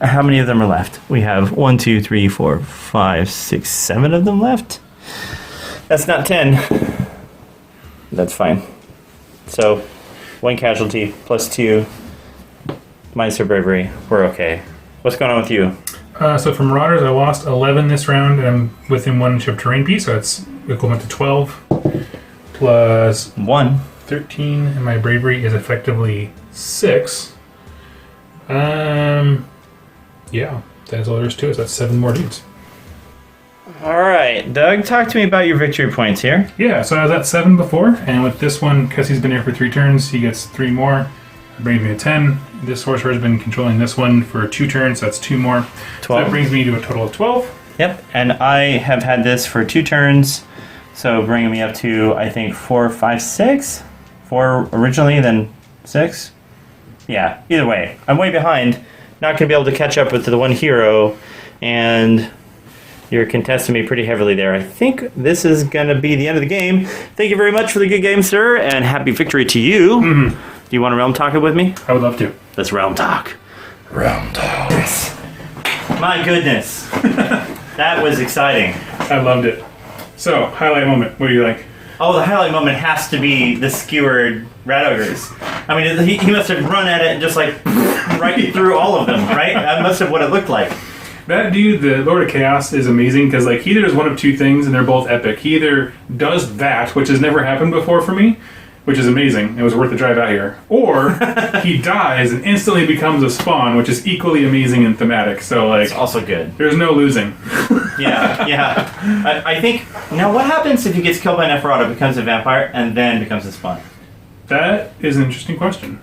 how many of them are left? We have 1, 2, 3, 4, 5, 6, 7 of them left. That's not 10. That's fine. So, 1 casualty plus 2 minus their bravery. We're okay. What's going on with you? So for Marauders, I lost 11 this round, and I'm within 1 inch of terrain piece, so it's equivalent to 12 plus 1. 13, and my bravery is effectively 6. Yeah, that's all there is to it. So that's 7 more dudes. All right, Doug, talk to me about your victory points here. Yeah, so I was at 7 before, and with this one, because he's been here for 3 turns, he gets 3 more. That brings me to 10. This sorcerer has been controlling this one for 2 turns, so that's 2 more. 12. So that brings me to a total of 12. Yep, and I have had this for 2 turns, so bringing me up to, I think, 4, 5, 6? 4 originally, then 6? Yeah, either way. I'm way behind. Not going to be able to catch up with the one hero, and you're contesting me pretty heavily there. I think this is going to be the end of the game. Thank you very much for the good game, sir, and happy victory to you. Mm-hmm. Do you want to realm talk it with me? I would love to. Let's realm talk. Realm talk. Yes. My goodness. That was exciting. I loved it. So, highlight moment. What do you like? Oh, the highlight moment has to be the skewered rat ogres. I mean, he must have run at it and just like right through all of them, right? That must have what it looked like. That dude, the Lord of Chaos, is amazing because like he either does one of 2 things and they're both epic. He either does that, which has never happened before for me, which is amazing. It was worth the drive out here. Or he dies and instantly becomes a spawn, which is equally amazing and thematic. So like, It's also good. there's no losing. Yeah. I think, now what happens if he gets killed by Neferata, becomes a vampire, and then becomes a spawn? That is an interesting question.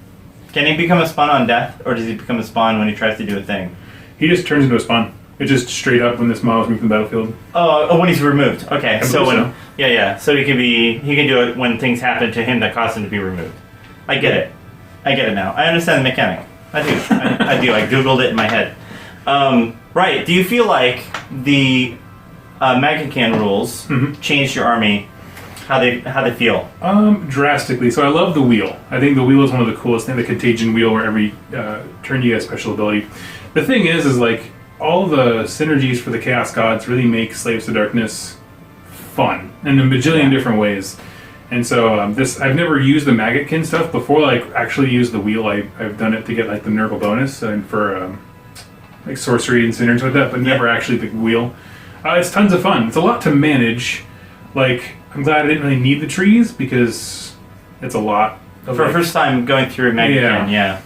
Can he become a spawn on death, or does he become a spawn when he tries to do a thing? He just turns into a spawn. It's just straight up when this model is moved from the battlefield. Oh, when he's removed. Okay, so when... so. Yeah. So he can do it when things happen to him that cause him to be removed. I get it. I get it now. I understand the mechanic. I do. I do. I Googled it in my head. Right. Do you feel like the Maggotkin rules changed your army? How they feel? Drastically. So I love the wheel. I think the wheel is one of the coolest things. The contagion wheel, where every turn you get a special ability. The thing is like all the synergies for the Chaos Gods really make Slaves to Darkness fun in a bajillion different ways. And so I've never used the Maggotkin stuff before. Like actually used the wheel. I've done it to get like the Nurgle bonus and for like sorcery and synergy with that, but never actually the wheel. It's tons of fun. It's a lot to manage. Like I'm glad I didn't really need the trees because it's a lot. For the first time going through Maggotkin, yeah.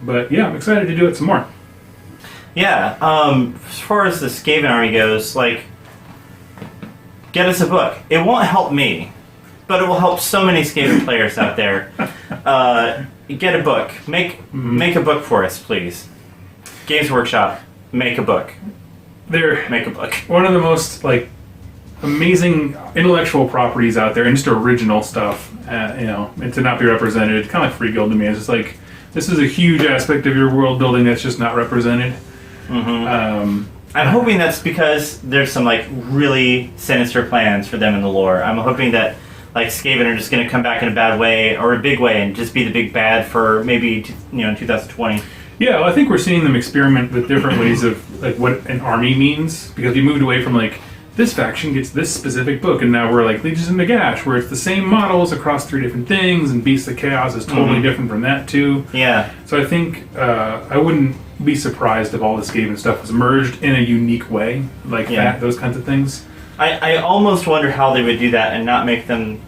But yeah, I'm excited to do it some more. Yeah. As far as the Skaven army goes, like, get us a book. It won't help me, but it will help so many Skaven players out there. Get a book. Make a book for us, please. Games Workshop, make a book. Make a book. One of the most like amazing intellectual properties out there, and just original stuff. And to not be represented, kind of like Free Guild to me. It's just like this is a huge aspect of your world building that's just not represented. I'm hoping that's because there's some like really sinister plans for them in the lore. I'm hoping that like Skaven are just going to come back in a bad way or a big way and just be the big bad for maybe 2020. Yeah, well, I think we're seeing them experiment with different ways of like what an army means, because we moved away from like this faction gets this specific book, and now we're like Legions of Nagash, where it's the same models across 3 different things, and Beasts of Chaos is totally different from that too. Yeah. So I think I wouldn't be surprised if all the Skaven stuff was merged in a unique way, like that, those kinds of things. I almost wonder how they would do that and not make them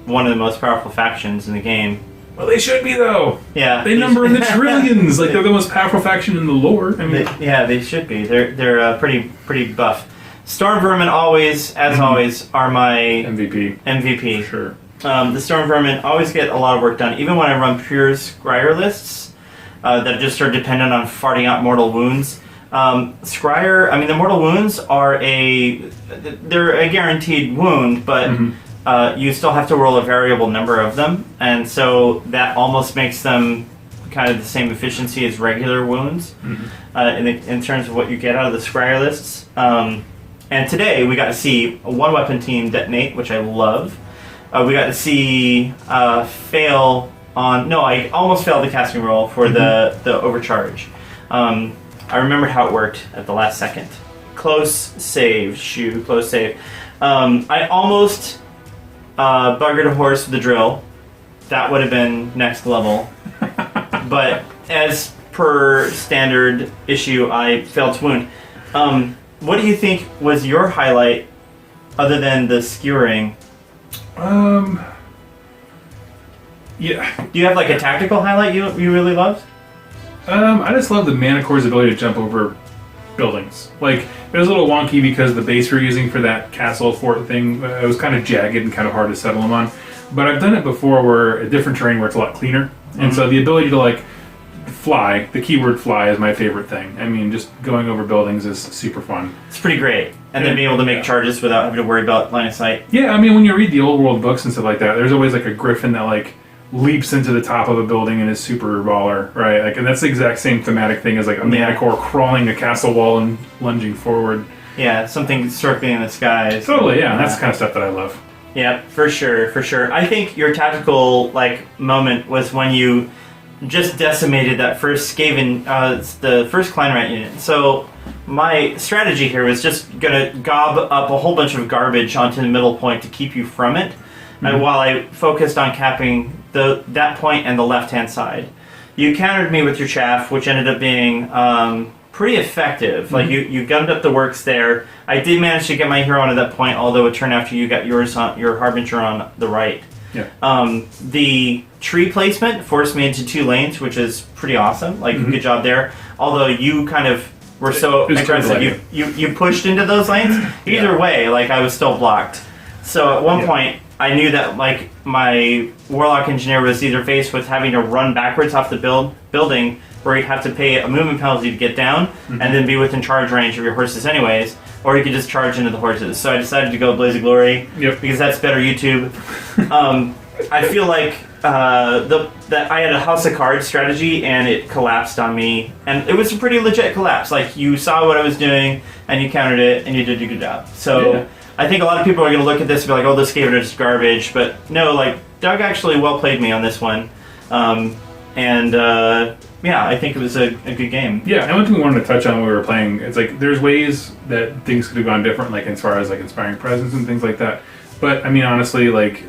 one of the most powerful factions in the game. Well, they should be though. Yeah, they number in the trillions. Like they're the most powerful faction in the lore. I mean, they should be. They're pretty buff. Storm Vermin always, as always, are my MVP. For sure. The Storm Vermin always get a lot of work done, even when I run pure Scryer lists that just are dependent on farting out mortal wounds. Scryer, I mean, the mortal wounds are they're a guaranteed wound, but you still have to roll a variable number of them, and so that almost makes them kind of the same efficiency as regular wounds in terms of what you get out of the Scryer lists. And today we got to see a one-weapon team detonate, which I love. We got to see fail on... No, I almost failed the casting roll for the overcharge. I remembered how it worked at the last second. Close save. I almost buggered a horse with the drill. That would have been next level. But as per standard issue, I failed to wound. What do you think was your highlight, other than the skewering? Yeah. Do you have like a tactical highlight you really loved? I just love the Manicore's ability to jump over buildings. Like, it was a little wonky because the base we're using for that castle fort thing, it was kind of jagged and kind of hard to settle them on. But I've done it before where a different terrain where it's a lot cleaner. And so the ability to like fly, the keyword fly is my favorite thing. I mean, just going over buildings is super fun. It's pretty great. And then being able to make charges without having to worry about line of sight. Yeah, I mean, when you read the old world books and stuff like that, there's always like a griffin that like leaps into the top of a building and is super baller, right? Like, and that's the exact same thematic thing as like a Manicore crawling a castle wall and lunging forward. Yeah, something circling in the skies. Totally, yeah. That's the kind of stuff that I love. Yeah, for sure. I think your tactical moment was when you just decimated that first Skaven, the first Clan Rat unit. So my strategy here was just gonna gob up a whole bunch of garbage onto the middle point to keep you from it, and while I focused on capping that point and the left-hand side. You countered me with your chaff, which ended up being pretty effective. Like you gummed up the works there. I did manage to get my hero onto that point, although it turned out you got your Harbinger on the right. Yeah. The tree placement forced me into 2 lanes, which is pretty awesome. Like, good job there. Although you kind of were so aggressive, you pushed into those lanes. Either way, like, I was still blocked. So at one point, I knew that like my Warlock Engineer was either faced with having to run backwards off the building, where he'd have to pay a movement penalty to get down, and then be within charge range of your horses anyways, or you could just charge into the horses. So I decided to go Blaze of Glory, because that's better YouTube. I feel like that I had a House of Cards strategy, and it collapsed on me. And it was a pretty legit collapse. Like, you saw what I was doing, and you countered it, and you did a good job. So I think a lot of people are going to look at this and be like, oh, this Skaven is garbage. But no, like, Doug actually well-played me on this one. Yeah, I think it was a good game. Yeah, and one thing we wanted to touch on when we were playing, it's like there's ways that things could have gone different, like as far as like inspiring presence and things like that. But I mean, honestly, like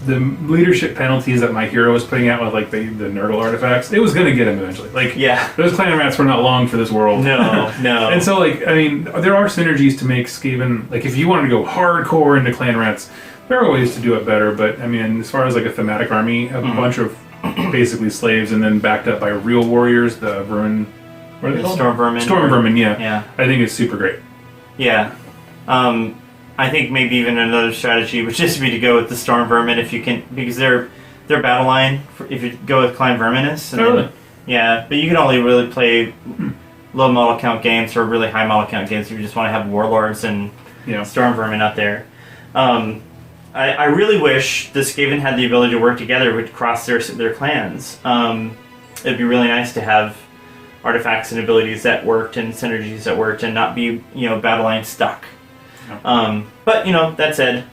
the leadership penalties that my hero was putting out with like the Nurgle artifacts, it was going to get him eventually. Like, those clan rats were not long for this world. No. And so, like, I mean, there are synergies to make Skaven, like if you wanted to go hardcore into clan rats, there are ways to do it better. But I mean, as far as like a thematic army, a bunch of basically slaves and then backed up by real warriors, the vermin, what are they called? Storm Vermin. Storm Vermin, yeah. I think it's super great. Yeah. I think maybe even another strategy would just be to go with the Storm Vermin if you can, because their battle line, if you go with Clan Verminus. Really? Yeah, but you can only really play low model count games or really high model count games if you just want to have Warlords and Storm Vermin out there. I really wish the Skaven had the ability to work together across their clans. It'd be really nice to have artifacts and abilities that worked and synergies that worked and not be, battle line stuck. But, that said,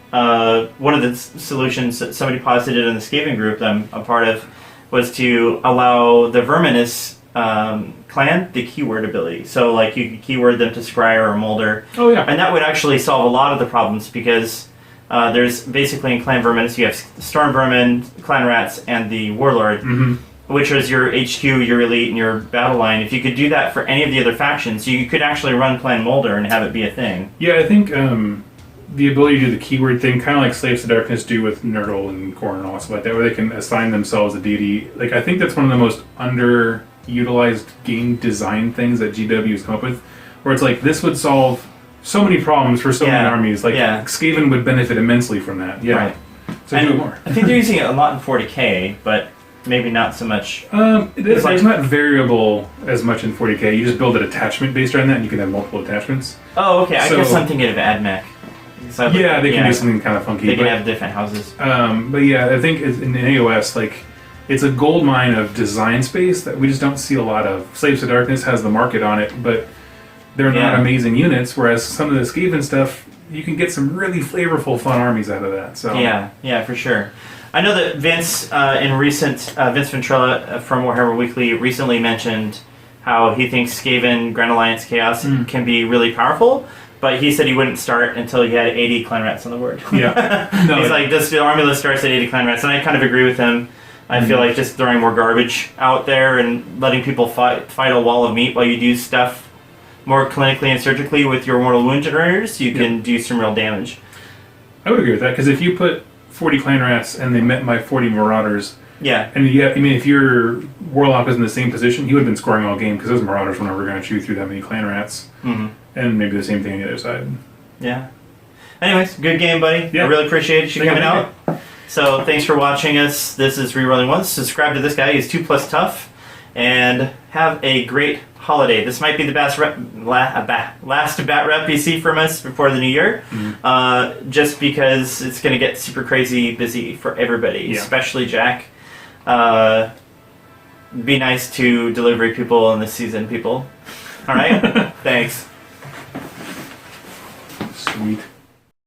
one of the solutions that somebody posited in the Skaven group that I'm a part of was to allow the Verminus clan the keyword ability. So like you could keyword them to Scryer or Molder. Oh yeah. And that would actually solve a lot of the problems because there's basically in Clan Vermin, so you have Storm Vermin, Clan Rats, and the Warlord, which is your HQ, your Elite, and your Battle Line. If you could do that for any of the other factions, you could actually run Clan Molder and have it be a thing. Yeah, I think the ability to do the keyword thing, kind of like Slaves to Darkness do with Nurgle and Khorne and all stuff like that, where they can assign themselves a deity. Like, I think that's one of the most underutilized game design things that GW has come up with, where it's like, this would solve so many problems for so many armies. Like, Skaven would benefit immensely from that. Yeah. Right. So do it more. I think they're using it a lot in 40k, but maybe not so much. It's not variable as much in 40k. You just build an attachment based on that, and you can have multiple attachments. Oh, okay. I guess I'm thinking of AdMech. So yeah, they can do something kind of funky. They can have different houses. But yeah, I think in AOS, like, it's a gold mine of design space that we just don't see a lot of. Slaves to Darkness has the market on it, but they're not amazing units, whereas some of the Skaven stuff, you can get some really flavorful, fun armies out of that. So yeah, for sure. I know that Vince, Vince Ventrella from Warhammer Weekly recently mentioned how he thinks Skaven Grand Alliance Chaos can be really powerful, but he said he wouldn't start until he had 80 Clan Rats on the board. Yeah. No, he's like, this army list starts at 80 Clan Rats, and I kind of agree with him. I feel like just throwing more garbage out there and letting people fight a wall of meat while you do stuff more clinically and surgically with your mortal wound generators, you can do some real damage. I would agree with that, because if you put 40 Clan Rats and they met my 40 Marauders, and if your Warlock was in the same position, he would have been scoring all game, because those Marauders were never going to chew through that many Clan Rats. And maybe the same thing on the other side. Yeah. Anyways, good game, buddy. I really appreciate you coming out. So thanks for watching us. This is Rerolling Once. Subscribe to this guy. He's 2+ tough. And have a great holiday. This might be the last bat rep you see from us before the new year. Just because it's going to get super crazy busy for everybody, especially Jack. Be nice to delivery people in this season, people. All right? Thanks. Sweet.